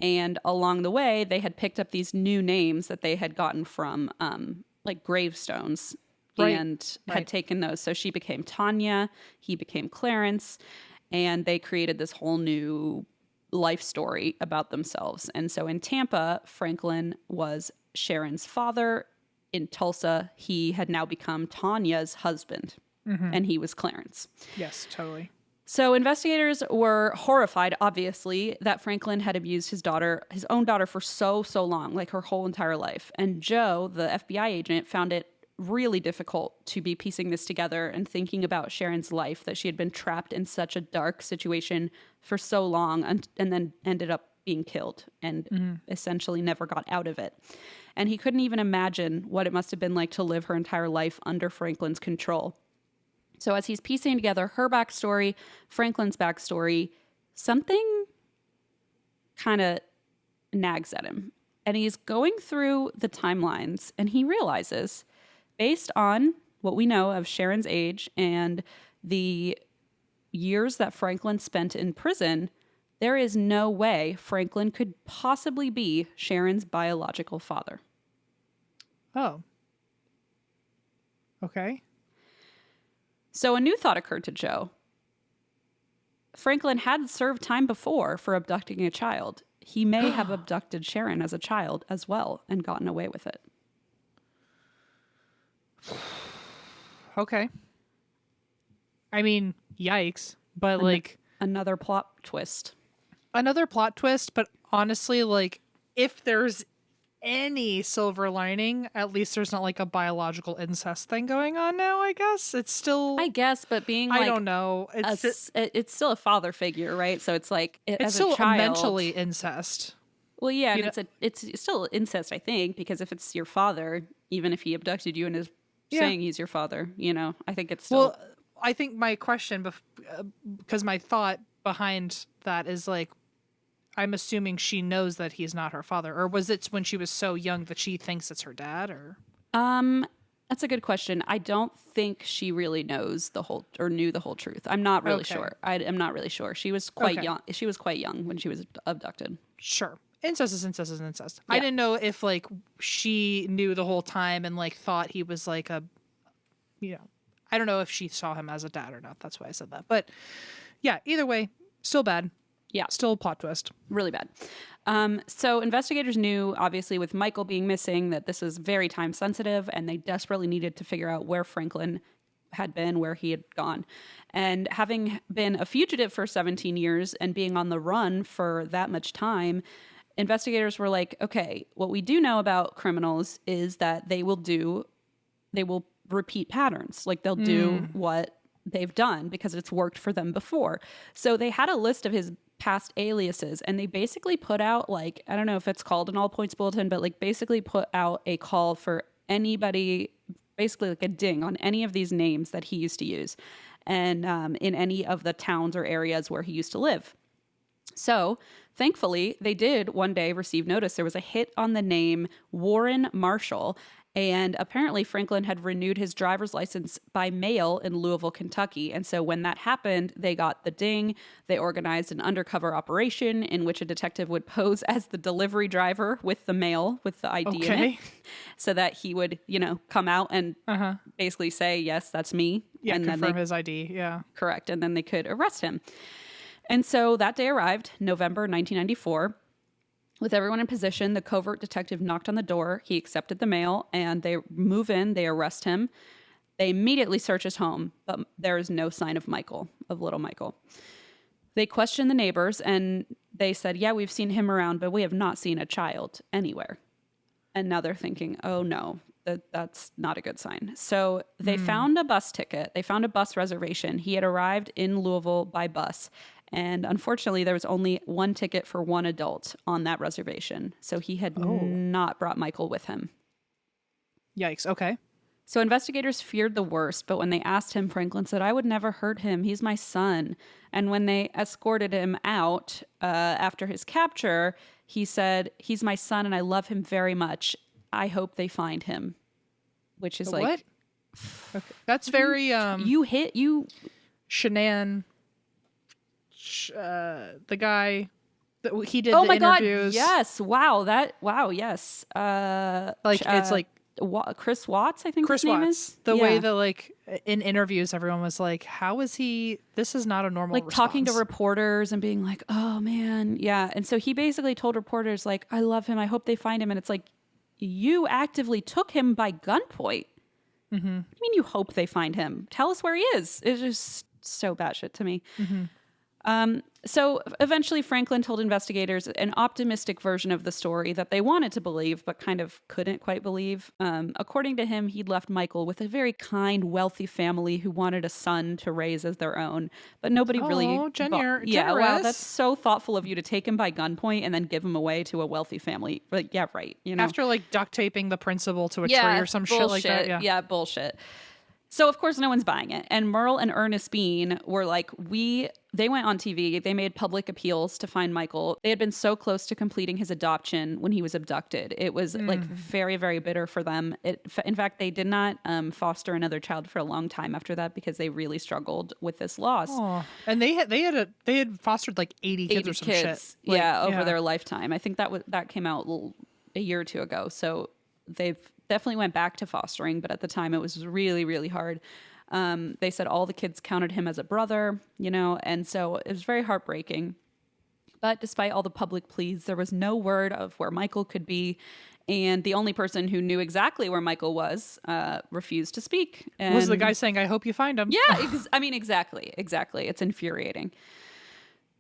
And along the way, they had picked up these new names that they had gotten from gravestones and had taken those. So she became Tanya, he became Clarence, and they created this whole new life story about themselves. And so in Tampa, Franklin was Sharon's father. In Tulsa, he had now become Tanya's husband, and he was Clarence. Yes, totally. So investigators were horrified, obviously, that Franklin had abused his own daughter for so long, like her whole entire life. And Joe, the FBI agent, found it really difficult to be piecing this together and thinking about Sharon's life, that she had been trapped in such a dark situation for so long and then ended up being killed and essentially never got out of it. And he couldn't even imagine what it must have been like to live her entire life under Franklin's control. So as he's piecing together her backstory, Franklin's backstory, something kind of nags at him. And he's going through the timelines, and he realizes, based on what we know of Sharon's age and the years that Franklin spent in prison, there is no way Franklin could possibly be Sharon's biological father. Oh. Okay. So a new thought occurred to Joe. Franklin had served time before for abducting a child. He may have abducted Sharon as a child as well and gotten away with it. Okay. I mean, yikes. But like Another plot twist. another plot twist, but honestly, like if there's any silver lining, at least there's not like a biological incest thing going on now, I guess. It's still I guess, but being I like don't know. it's still a father figure, right? So it's like It's as still a child, mentally incest. well, yeah, you and it's still incest, I think, because if it's your father, even if he abducted you and is saying he's your father, I think it's still. Well, I think my question, because my thought behind that is like, I'm assuming she knows that he's not her father, or was it when she was so young that she thinks it's her dad, or? That's a good question. I don't think she really knows knew the whole truth. I'm not really Okay. sure. I'm not really sure. She was quite Okay. young. She was quite young when she was abducted. Sure. Incest is incest is incest. I Yeah. didn't know if like she knew the whole time and like thought he was like I don't know if she saw him as a dad or not. That's why I said that. But yeah, either way, still bad. Yeah. Still a plot twist. Really bad. So investigators knew, obviously, with Michael being missing, that this was very time sensitive, and they desperately needed to figure out where Franklin had been, where he had gone. And having been a fugitive for 17 years and being on the run for that much time, investigators were like, okay, what we do know about criminals is that they will repeat patterns. Like they'll do what they've done because it's worked for them before. So they had a list of his past aliases, and they basically put out, like, I don't know if it's called an all points bulletin, but like basically put out a call for anybody, basically like a ding on any of these names that he used to use, and in any of the towns or areas where he used to live. So thankfully, they did one day receive notice. There was a hit on the name Warren Marshall, and apparently Franklin had renewed his driver's license by mail in Louisville, Kentucky. And so when that happened, they got the ding. They organized an undercover operation in which a detective would pose as the delivery driver with the mail, with the ID in it, so that he would, come out and basically say, yes, that's me. Yeah, and confirm his ID. Yeah. Correct. And then they could arrest him. And so that day arrived, November 1994. With everyone in position, the covert detective knocked on the door. He accepted the mail, and they move in. They arrest him. They immediately search his home, but there is no sign of little Michael. They questioned the neighbors, and they said, yeah, we've seen him around, but we have not seen a child anywhere. And now they're thinking, oh, no, that's not a good sign. So they found a bus ticket. They found a bus reservation. He had arrived in Louisville by bus. And unfortunately, there was only one ticket for one adult on that reservation. So he had not brought Michael with him. Yikes. Okay. So investigators feared the worst, but when they asked him, Franklin said, I would never hurt him. He's my son. And when they escorted him out after his capture, he said, he's my son and I love him very much. I hope they find him. Which is What? Okay. That's very Shanann, the guy that he did the interviews. God, yes. Wow, yes. It's like Chris Watts, I think Chris his name Watts. is. The way that like in interviews everyone was like, how is he, this is not a normal like response. Talking to reporters and being like, oh man, yeah. And so he basically told reporters like, I love him, I hope they find him. And it's like, you actively took him by gunpoint. What do you mean you hope they find him? Tell us where he is. It's just so batshit to me. So eventually Franklin told investigators an optimistic version of the story that they wanted to believe, but kind of couldn't quite believe. According to him, he'd left Michael with a very kind, wealthy family who wanted a son to raise as their own, but nobody really. Generous. Yeah, wow, that's so thoughtful of you to take him by gunpoint and then give him away to a wealthy family. Like, yeah, right. After like duct taping the principal to a tree or some shit like that. Yeah, bullshit. So, of course, no one's buying it. And Merle and Ernest Bean were like, they went on TV. They made public appeals to find Michael. They had been so close to completing his adoption when he was abducted. It was like very, very bitter for them. In fact, they did not foster another child for a long time after that because they really struggled with this loss. Oh. And they had fostered like 80 kids or some shit. Like, over their lifetime. I think that came out a year or two ago. So they've definitely went back to fostering, but at the time it was really, really hard. They said all the kids counted him as a brother, and so it was very heartbreaking. But despite all the public pleas, there was no word of where Michael could be. And the only person who knew exactly where Michael was refused to speak. And Was the guy saying, I hope you find him? Yeah, exactly. It's infuriating.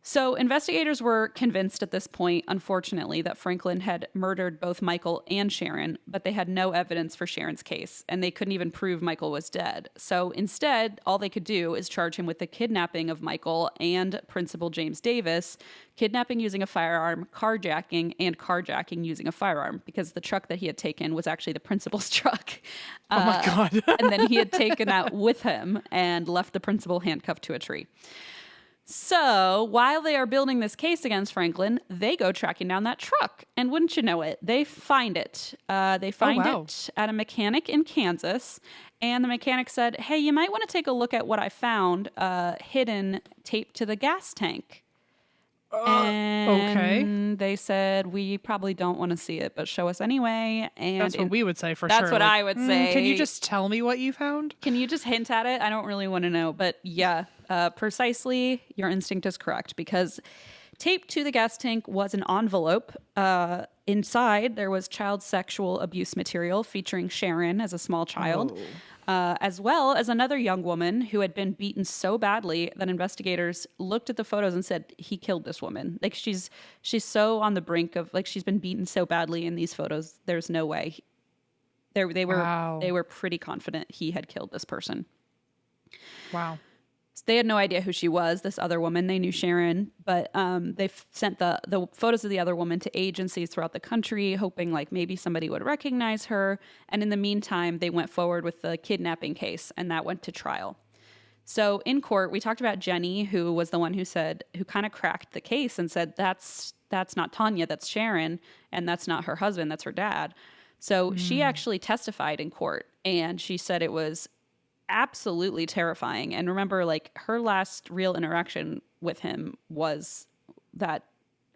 So investigators were convinced at this point, unfortunately, that Franklin had murdered both Michael and Sharon, but they had no evidence for Sharon's case, and they couldn't even prove Michael was dead. So instead, all they could do is charge him with the kidnapping of Michael and Principal James Davis, kidnapping using a firearm, carjacking, and carjacking using a firearm, because the truck that he had taken was actually the principal's truck. Oh my God. And then he had taken that with him and left the principal handcuffed to a tree. So while they are building this case against Franklin, they go tracking down that truck. And wouldn't you know it, they find it. They find it at a mechanic in Kansas. And the mechanic said, hey, you might want to take a look at what I found hidden taped to the gas tank. And they said, we probably don't want to see it, but show us anyway. And that's what we would say for sure. That's what I would say. Can you just tell me what you found? Can you just hint at it? I don't really want to know. But yeah, precisely, your instinct is correct, because taped to the gas tank was an envelope. Inside, there was child sexual abuse material featuring Sharon as a small child. As well as another young woman who had been beaten so badly that investigators looked at the photos and said, he killed this woman. Like, she's so on the brink of, like, she's been beaten so badly in these photos, there's no way. They were pretty confident he had killed this person. Wow. So they had no idea who she was, this other woman. They knew Sharon, but they sent the photos of the other woman to agencies throughout the country, hoping like maybe somebody would recognize her. And in the meantime, they went forward with the kidnapping case, and that went to trial. So in court, we talked about Jenny, who was the one who kind of cracked the case and said, that's not Tanya, that's Sharon, and that's not her husband, that's her dad. So she actually testified in court, and she said it was absolutely terrifying. And remember, like, her last real interaction with him was that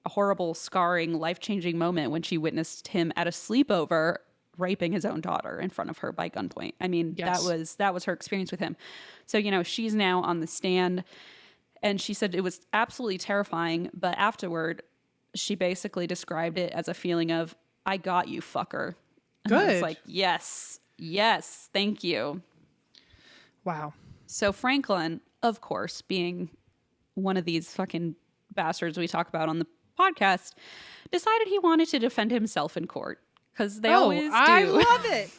horrible, scarring, life-changing moment when she witnessed him at a sleepover raping his own daughter in front of her by gunpoint. I mean, yes. that was her experience with him. So, you know, she's now on the stand, and she said it was absolutely terrifying, but afterward she basically described it as a feeling of, I got you, fucker. And I was like, yes, thank you. Wow. So Franklin, of course, being one of these fucking bastards we talk about on the podcast, decided he wanted to defend himself in court, because they always do. I love it.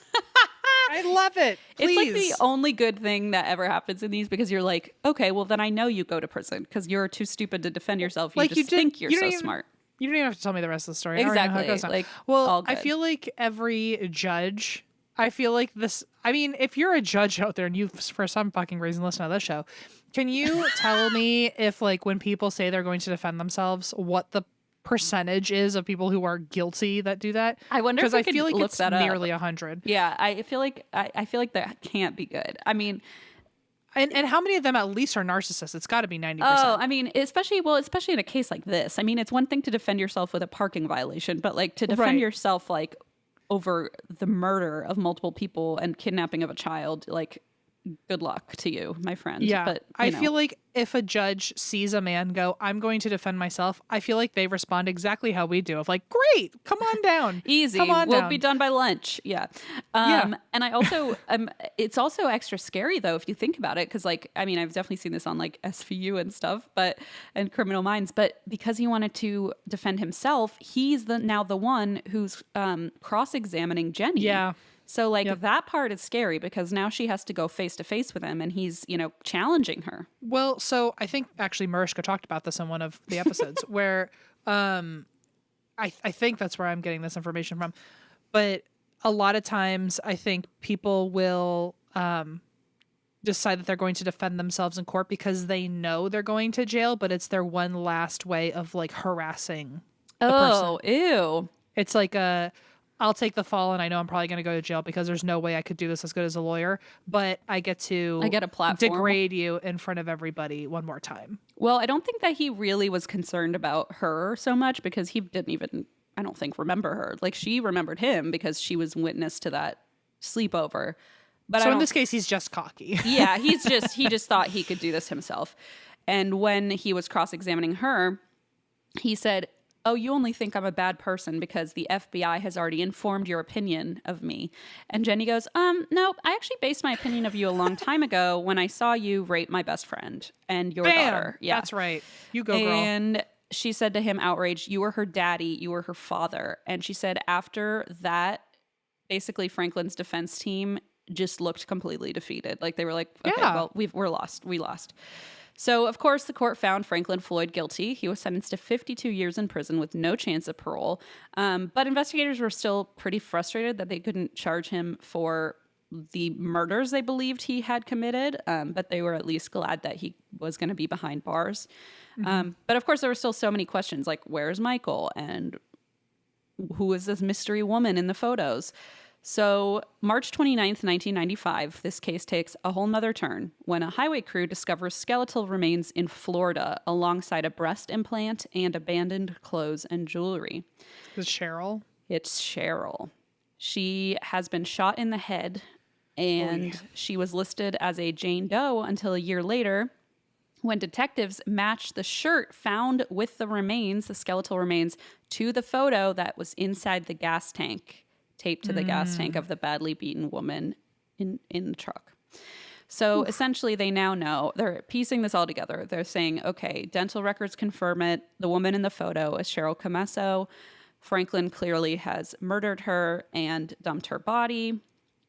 I love it. Please. It's like the only good thing that ever happens in these, because you're like, okay, well then I know you go to prison because you're too stupid to defend yourself. You just think you're so smart. You don't even have to tell me the rest of the story. Exactly. I already know how it goes now. Like, well, I feel like every judge, I feel like this, I mean, if you're a judge out there and you, for some fucking reason, listen to this show, can you tell me if, like, when people say they're going to defend themselves, what the percentage is of people who are guilty that do that? I wonder if I feel like look it's that up. nearly 100. Yeah, I feel like that can't be good. I mean, and how many of them at least are narcissists? It's got to be 90%. Oh, I mean, especially in a case like this. I mean, it's one thing to defend yourself with a parking violation, but like to defend yourself like over the murder of multiple people and kidnapping of a child, like, good luck to you, my friend. Yeah, but I feel like if a judge sees a man go, I'm going to defend myself, I feel like they respond exactly how we do, of like, great, come on down. Easy. Come on we'll down. be done by lunch. Yeah. And I also, it's also extra scary though, if you think about it. Cause like, I mean, I've definitely seen this on like SVU and stuff, and Criminal Minds, but because he wanted to defend himself, he's now the one who's cross-examining Jenny. Yeah. So like that part is scary, because now she has to go face to face with him, and he's, you know, challenging her. Well, so I think actually Mariska talked about this in one of the episodes where I think that's where I'm getting this information from. But a lot of times I think people will decide that they're going to defend themselves in court because they know they're going to jail, but it's their one last way of like harassing the person. Ew. It's like I'll take the fall, and I know I'm probably going to go to jail because there's no way I could do this as good as a lawyer, but I get a platform, degrade you in front of everybody one more time. Well, I don't think that he really was concerned about her so much, because he didn't even, I don't think, remember her. Like, she remembered him because she was witness to that sleepover. But so in this case, he's just cocky. Yeah, he just thought he could do this himself. And when he was cross-examining her, he said, oh, you only think I'm a bad person because the FBI has already informed your opinion of me. And Jenny goes, nope, I actually based my opinion of you a long time ago when I saw you rape my best friend and your Bam! daughter. Yeah, That's right. You go, girl. And she said to him, outraged, you were her daddy, you were her father. And she said after that, basically Franklin's defense team just looked completely defeated. Like they were like, okay, Yeah. well, we're lost. We lost. So, of course, the court found Franklin Floyd guilty. He was sentenced to 52 years in prison with no chance of parole. But investigators were still pretty frustrated that they couldn't charge him for the murders they believed he had committed. But they were at least glad that he was going to be behind bars. But, of course, there were still so many questions like, where's Michael? And who is this mystery woman in the photos? So March 29th, 1995, this case takes a whole nother turn when a highway crew discovers skeletal remains in Florida alongside a breast implant and abandoned clothes and jewelry. Is it Cheryl? It's Cheryl. She has been shot in the head and she was listed as a Jane Doe until a year later when detectives matched the shirt found with the remains, the skeletal remains, to the photo that was inside the gas tank, taped to the gas tank of the badly beaten woman in the truck. So essentially they now know, they're piecing this all together. They're saying, okay, dental records confirm it. The woman in the photo is Cheryl Comesso. Franklin clearly has murdered her and dumped her body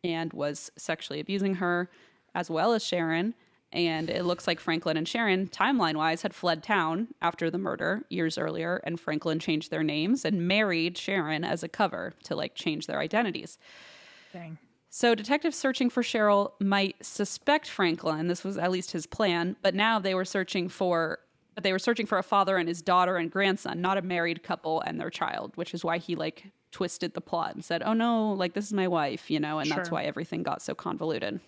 and was sexually abusing her, as well as Sharon. And it looks like Franklin and Sharon, timeline-wise, had fled town after the murder years earlier, and Franklin changed their names and married Sharon as a cover to, like, change their identities. Dang. So detectives searching for Cheryl might suspect Franklin. This was at least his plan, but now they were searching for a father and his daughter and grandson, not a married couple and their child, which is why he, like, twisted the plot and said, oh no, like, this is my wife, you know, and that's why everything got so convoluted.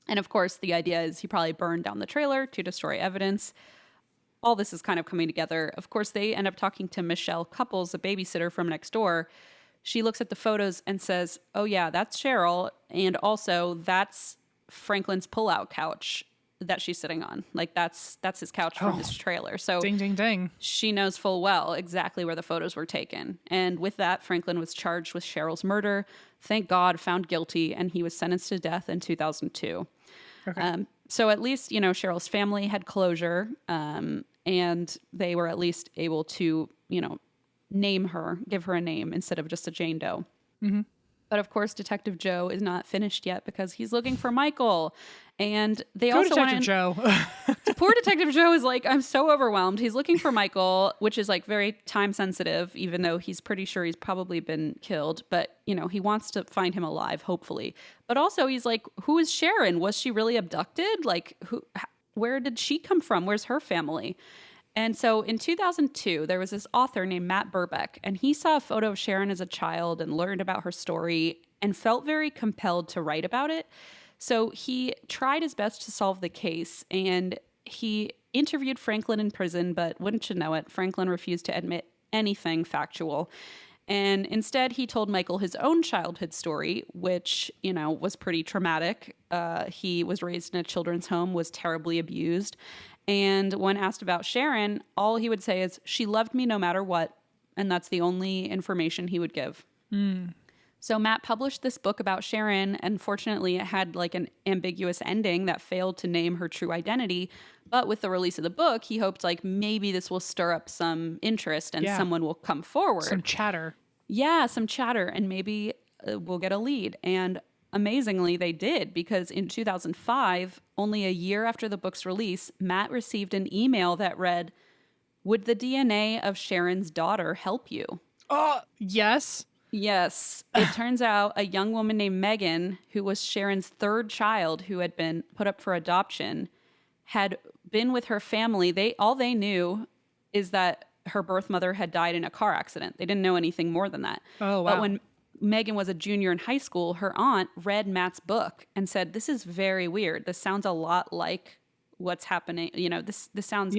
And of course, the idea is he probably burned down the trailer to destroy evidence. All this is kind of coming together. Of course, they end up talking to Michelle Couples, a babysitter from next door. She looks at the photos and says, oh yeah, that's Cheryl. And also that's Franklin's pullout couch that she's sitting on. Like that's his couch from his trailer. So Ding, ding, ding. she knows full well exactly where the photos were taken. And with that, Franklin was charged with Cheryl's murder. Thank God, found guilty, and he was sentenced to death in 2002. Okay. So at least, you know, Cheryl's family had closure, and they were at least able to, you know, name her, give her a name instead of just a Jane Doe. Mm-hmm. But of course, Detective Joe is not finished yet because he's looking for Michael. And they Go also Detective Joe. Poor Detective Joe is like, I'm so overwhelmed. He's looking for Michael, which is like very time sensitive, even though he's pretty sure he's probably been killed. But, you know, he wants to find him alive, hopefully. But also he's like, who is Sharon? Was she really abducted? Like, where did she come from? Where's her family? And so in 2002, there was this author named Matt Burbeck, and he saw a photo of Sharon as a child and learned about her story and felt very compelled to write about it. So he tried his best to solve the case, and he interviewed Franklin in prison, but wouldn't you know it, Franklin refused to admit anything factual. And instead, he told Michael his own childhood story, which, you know, was pretty traumatic. He was raised in a children's home, was terribly abused. And when asked about Sharon, all he would say is, she loved me no matter what. And that's the only information he would give. So Matt published this book about Sharon, and fortunately it had like an ambiguous ending that failed to name her true identity. But with the release of the book, he hoped like maybe this will stir up some interest and someone will come forward. Some chatter. Yeah, some chatter, and maybe we'll get a lead. And amazingly, they did, because in 2005, only a year after the book's release, Matt received an email that read, would the DNA of Sharon's daughter help you? Yes. Yes. It turns out a young woman named Megan, who was Sharon's third child who had been put up for adoption, had been with her family. All they knew is that her birth mother had died in a car accident. They didn't know anything more than that. Oh, wow. But when Megan was a junior in high school, her aunt read Matt's book and said, this is very weird. This sounds a lot like what's happening. You know, this sounds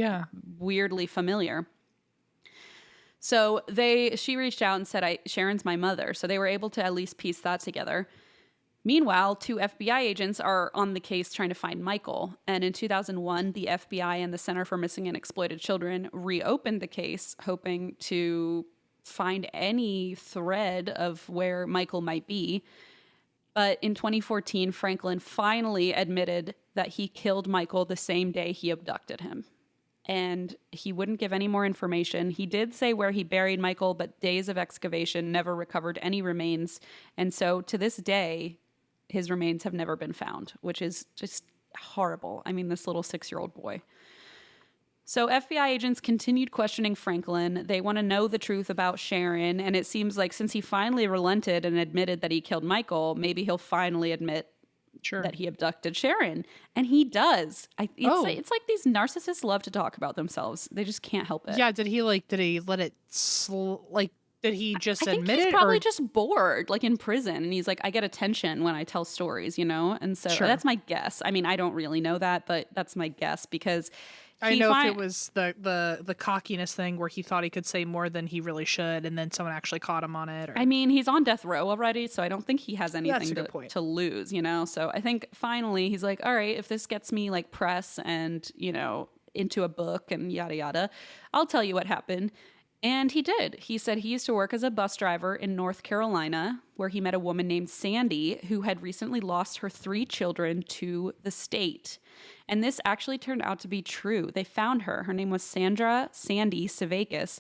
weirdly familiar. So she reached out and said, Sharon's my mother. So they were able to at least piece that together. Meanwhile, 2 FBI agents are on the case trying to find Michael. And in 2001, the FBI and the Center for Missing and Exploited Children reopened the case, hoping to find any thread of where Michael might be. But in 2014, Franklin finally admitted that he killed Michael the same day he abducted him. And he wouldn't give any more information. He did say where he buried Michael, but days of excavation never recovered any remains. And so to this day, his remains have never been found, which is just horrible. I mean, this little 6-year-old boy. So FBI agents continued questioning Franklin. They want to know the truth about Sharon. And it seems like since he finally relented and admitted that he killed Michael, maybe he'll finally admit that he abducted Sharon. And he does. It's like these narcissists love to talk about themselves. They just can't help it. Yeah. Did he let it did he just I think admit he's it? probably just bored, like in prison. And he's like, I get attention when I tell stories, you know? And so that's my guess. I mean, I don't really know that, but that's my guess because I know if it was the cockiness thing where he thought he could say more than he really should, and then someone actually caught him on it. I mean, he's on death row already, so I don't think he has anything to lose, you know? So I think finally he's like, all right, if this gets me like press and, you know, into a book and yada, yada, I'll tell you what happened. And he did. He said he used to work as a bus driver in North Carolina, where he met a woman named Sandy, who had recently lost her 3 children to the state. And this actually turned out to be true. They found her. Her name was Sandy Sevakis.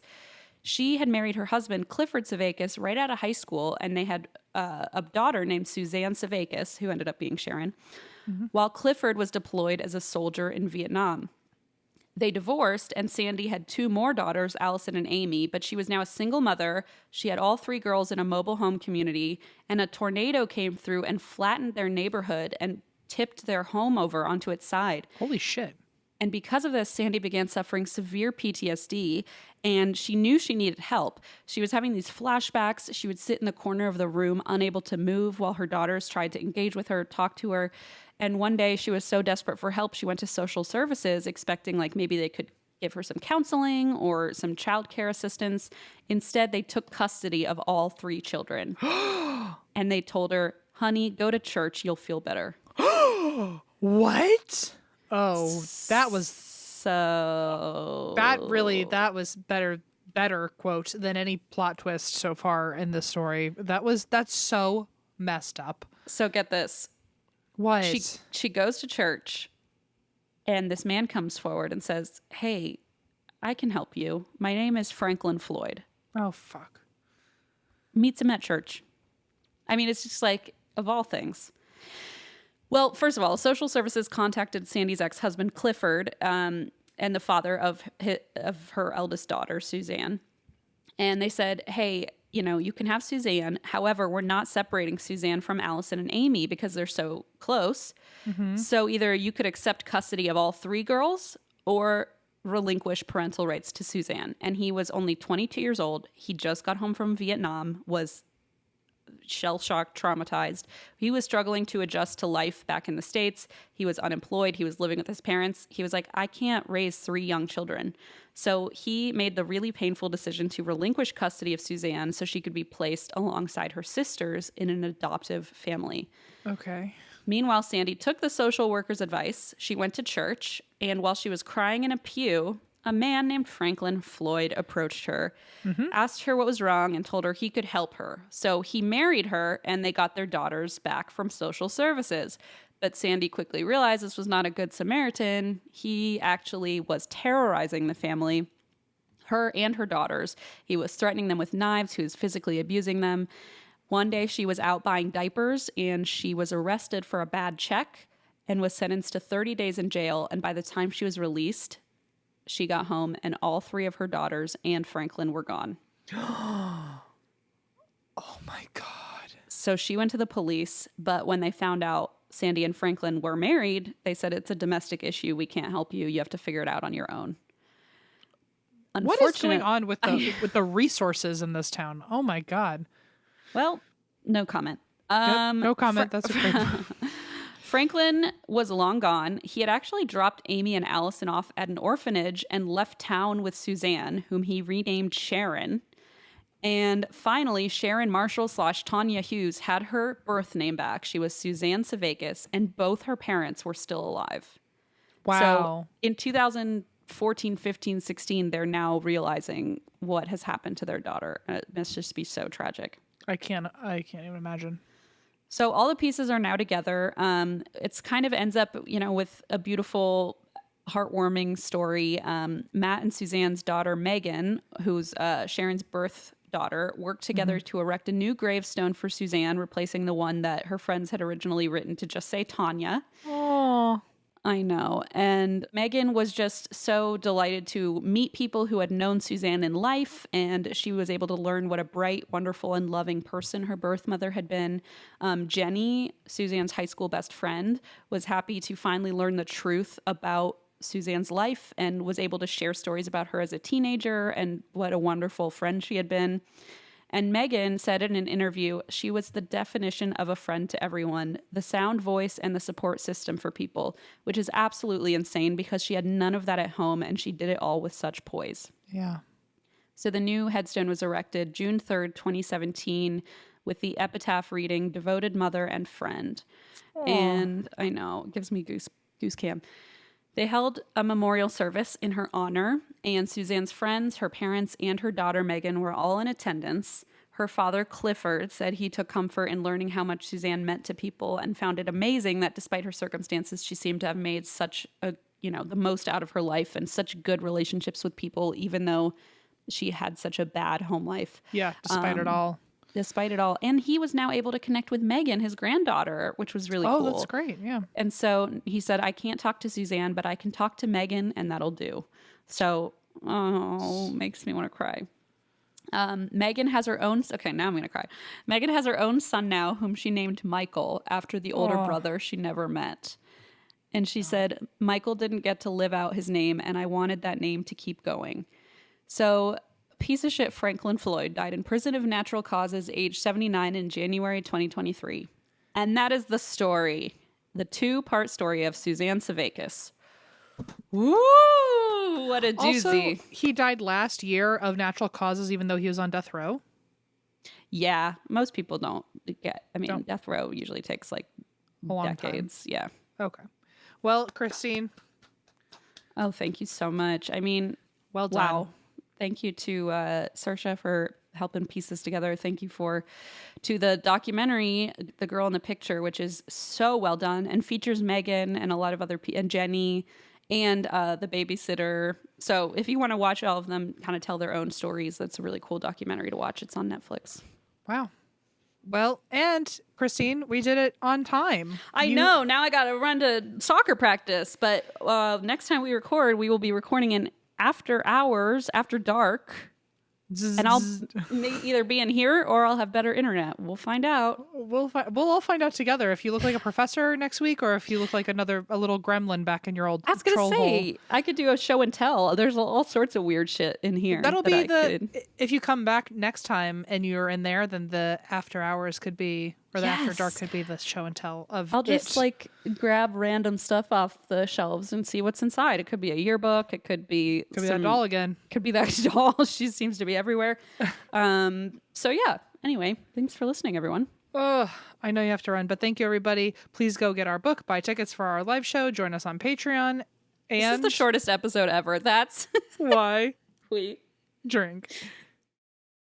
She had married her husband, Clifford Sevakis, right out of high school, and they had a daughter named Suzanne Sevakis, who ended up being Sharon, while Clifford was deployed as a soldier in Vietnam. They divorced, and Sandy had 2 more daughters, Allison and Amy, but she was now a single mother. She had all 3 girls in a mobile home community, and a tornado came through and flattened their neighborhood and tipped their home over onto its side. Holy shit. And because of this, Sandy began suffering severe PTSD, and she knew she needed help. She was having these flashbacks. She would sit in the corner of the room, unable to move, while her daughters tried to engage with her, talk to her. And one day she was so desperate for help, she went to social services expecting like maybe they could give her some counseling or some childcare assistance. Instead, they took custody of all 3 children. And they told her, honey, go to church. You'll feel better. What? Oh, that was so... That was better quote than any plot twist so far in this story. That's so messed up. So get this. What? She goes to church, and this man comes forward and says, hey, I can help you. My name is Franklin Floyd. Oh, fuck. Meets him at church. I mean, it's just like, of all things. Well, first of all, social services contacted Sandy's ex-husband, Clifford, and the father of her eldest daughter, Suzanne. And they said, hey, you know, you can have Suzanne. However, we're not separating Suzanne from Allison and Amy because they're so close. Mm-hmm. So either you could accept custody of all 3 girls or relinquish parental rights to Suzanne. And he was only 22 years old. He just got home from Vietnam, was shell-shocked, traumatized. He was struggling to adjust to life back in the States. He was unemployed. He was living with his parents. He was like, I can't raise 3 young children. So he made the really painful decision to relinquish custody of Suzanne so she could be placed alongside her sisters in an adoptive family. Okay. Meanwhile, Sandy took the social worker's advice. She went to church, and while she was crying in a pew, a man named Franklin Floyd approached her, asked her what was wrong, and told her he could help her. So he married her, and they got their daughters back from social services. But Sandy quickly realized this was not a good Samaritan. He actually was terrorizing the family, her and her daughters. He was threatening them with knives. He was physically abusing them. One day she was out buying diapers, and she was arrested for a bad check and was sentenced to 30 days in jail. And by the time she was released, she got home, and all 3 of her daughters and Franklin were gone. Oh, my God. So she went to the police, but when they found out Sandy and Franklin were married, they said, it's a domestic issue. We can't help you. You have to figure it out on your own. What is going on with the resources in this town? Oh, my God. Well, no comment. No comment. That's a great one. Franklin was long gone. He had actually dropped Amy and Allison off at an orphanage and left town with Suzanne, whom he renamed Sharon. And finally, Sharon Marshall / Tanya Hughes had her birth name back. She was Suzanne Sevakis, and both her parents were still alive. Wow. So in 2014, 15, 16, they're now realizing what has happened to their daughter. And it must just be so tragic. I can't even imagine. So all the pieces are now together. It's kind of ends up, with a beautiful, heartwarming story. Matt and Suzanne's daughter, Megan, who's Sharon's birth daughter, worked together to erect a new gravestone for Suzanne, replacing the one that her friends had originally written to just say Tanya. Oh. I know. And Megan was just so delighted to meet people who had known Suzanne in life, and she was able to learn what a bright, wonderful, and loving person her birth mother had been. Jenny, Suzanne's high school best friend, was happy to finally learn the truth about Suzanne's life and was able to share stories about her as a teenager and what a wonderful friend she had been. And Megan said in an interview, she was the definition of a friend to everyone, the sound voice and the support system for people, which is absolutely insane because she had none of that at home and she did it all with such poise. Yeah. So the new headstone was erected June 3rd, 2017, with the epitaph reading, Devoted Mother and Friend. Aww. And I know, it gives me goose cam. They held a memorial service in her honor, and Suzanne's friends, her parents, and her daughter Megan were all in attendance. Her father, Clifford, said he took comfort in learning how much Suzanne meant to people and found it amazing that despite her circumstances, she seemed to have made such the most out of her life and such good relationships with people, even though she had such a bad home life. Yeah, despite it all. Despite it all. And he was now able to connect with Megan, his granddaughter, which was really cool. Oh, that's great. Yeah. And so he said, I can't talk to Suzanne, but I can talk to Megan, and that'll do. So, makes me want to cry. Megan has her own... Okay, now I'm going to cry. Megan has her own son now, whom she named Michael, after the older brother she never met. And she said, Michael didn't get to live out his name, and I wanted that name to keep going. So... Piece of shit Franklin Floyd died in prison of natural causes, age 79 in January 2023. And that is the story, the 2-part story of Suzanne Sevakis. Woo! What a doozy. Also, he died last year of natural causes, even though he was on death row. Yeah, most people don't get. Death row usually takes like a long decades. Time. Yeah. Okay. Well, Christine. Oh, thank you so much. Well done. Wow. Thank you to Saoirse for helping piece this together. Thank you to the documentary, The Girl in the Picture, which is so well done and features Megan and a lot of other people, and Jenny and the babysitter. So if you want to watch all of them kind of tell their own stories, that's a really cool documentary to watch. It's on Netflix. Wow. Well, and Christine, we did it on time. I know. Now I got to run to soccer practice. But next time we record, we will be recording in after hours, after dark, and I'll either be in here or I'll have better internet. We'll find out. We'll all find out together if you look like a professor next week or if you look like a little gremlin back in your old I was gonna troll say hole. I could do a show and tell. There's all sorts of weird shit in here. That'll be if you come back next time and you're in there, then the after hours could be, or the after dark could be the show and tell of. I'll just grab random stuff off the shelves and see what's inside. It could be a yearbook. It could be that doll again. Could be that doll. She seems to be everywhere. So yeah. Anyway, thanks for listening, everyone. Oh, I know you have to run, but thank you, everybody. Please go get our book, buy tickets for our live show, join us on Patreon. And this is the shortest episode ever. That's why we drink.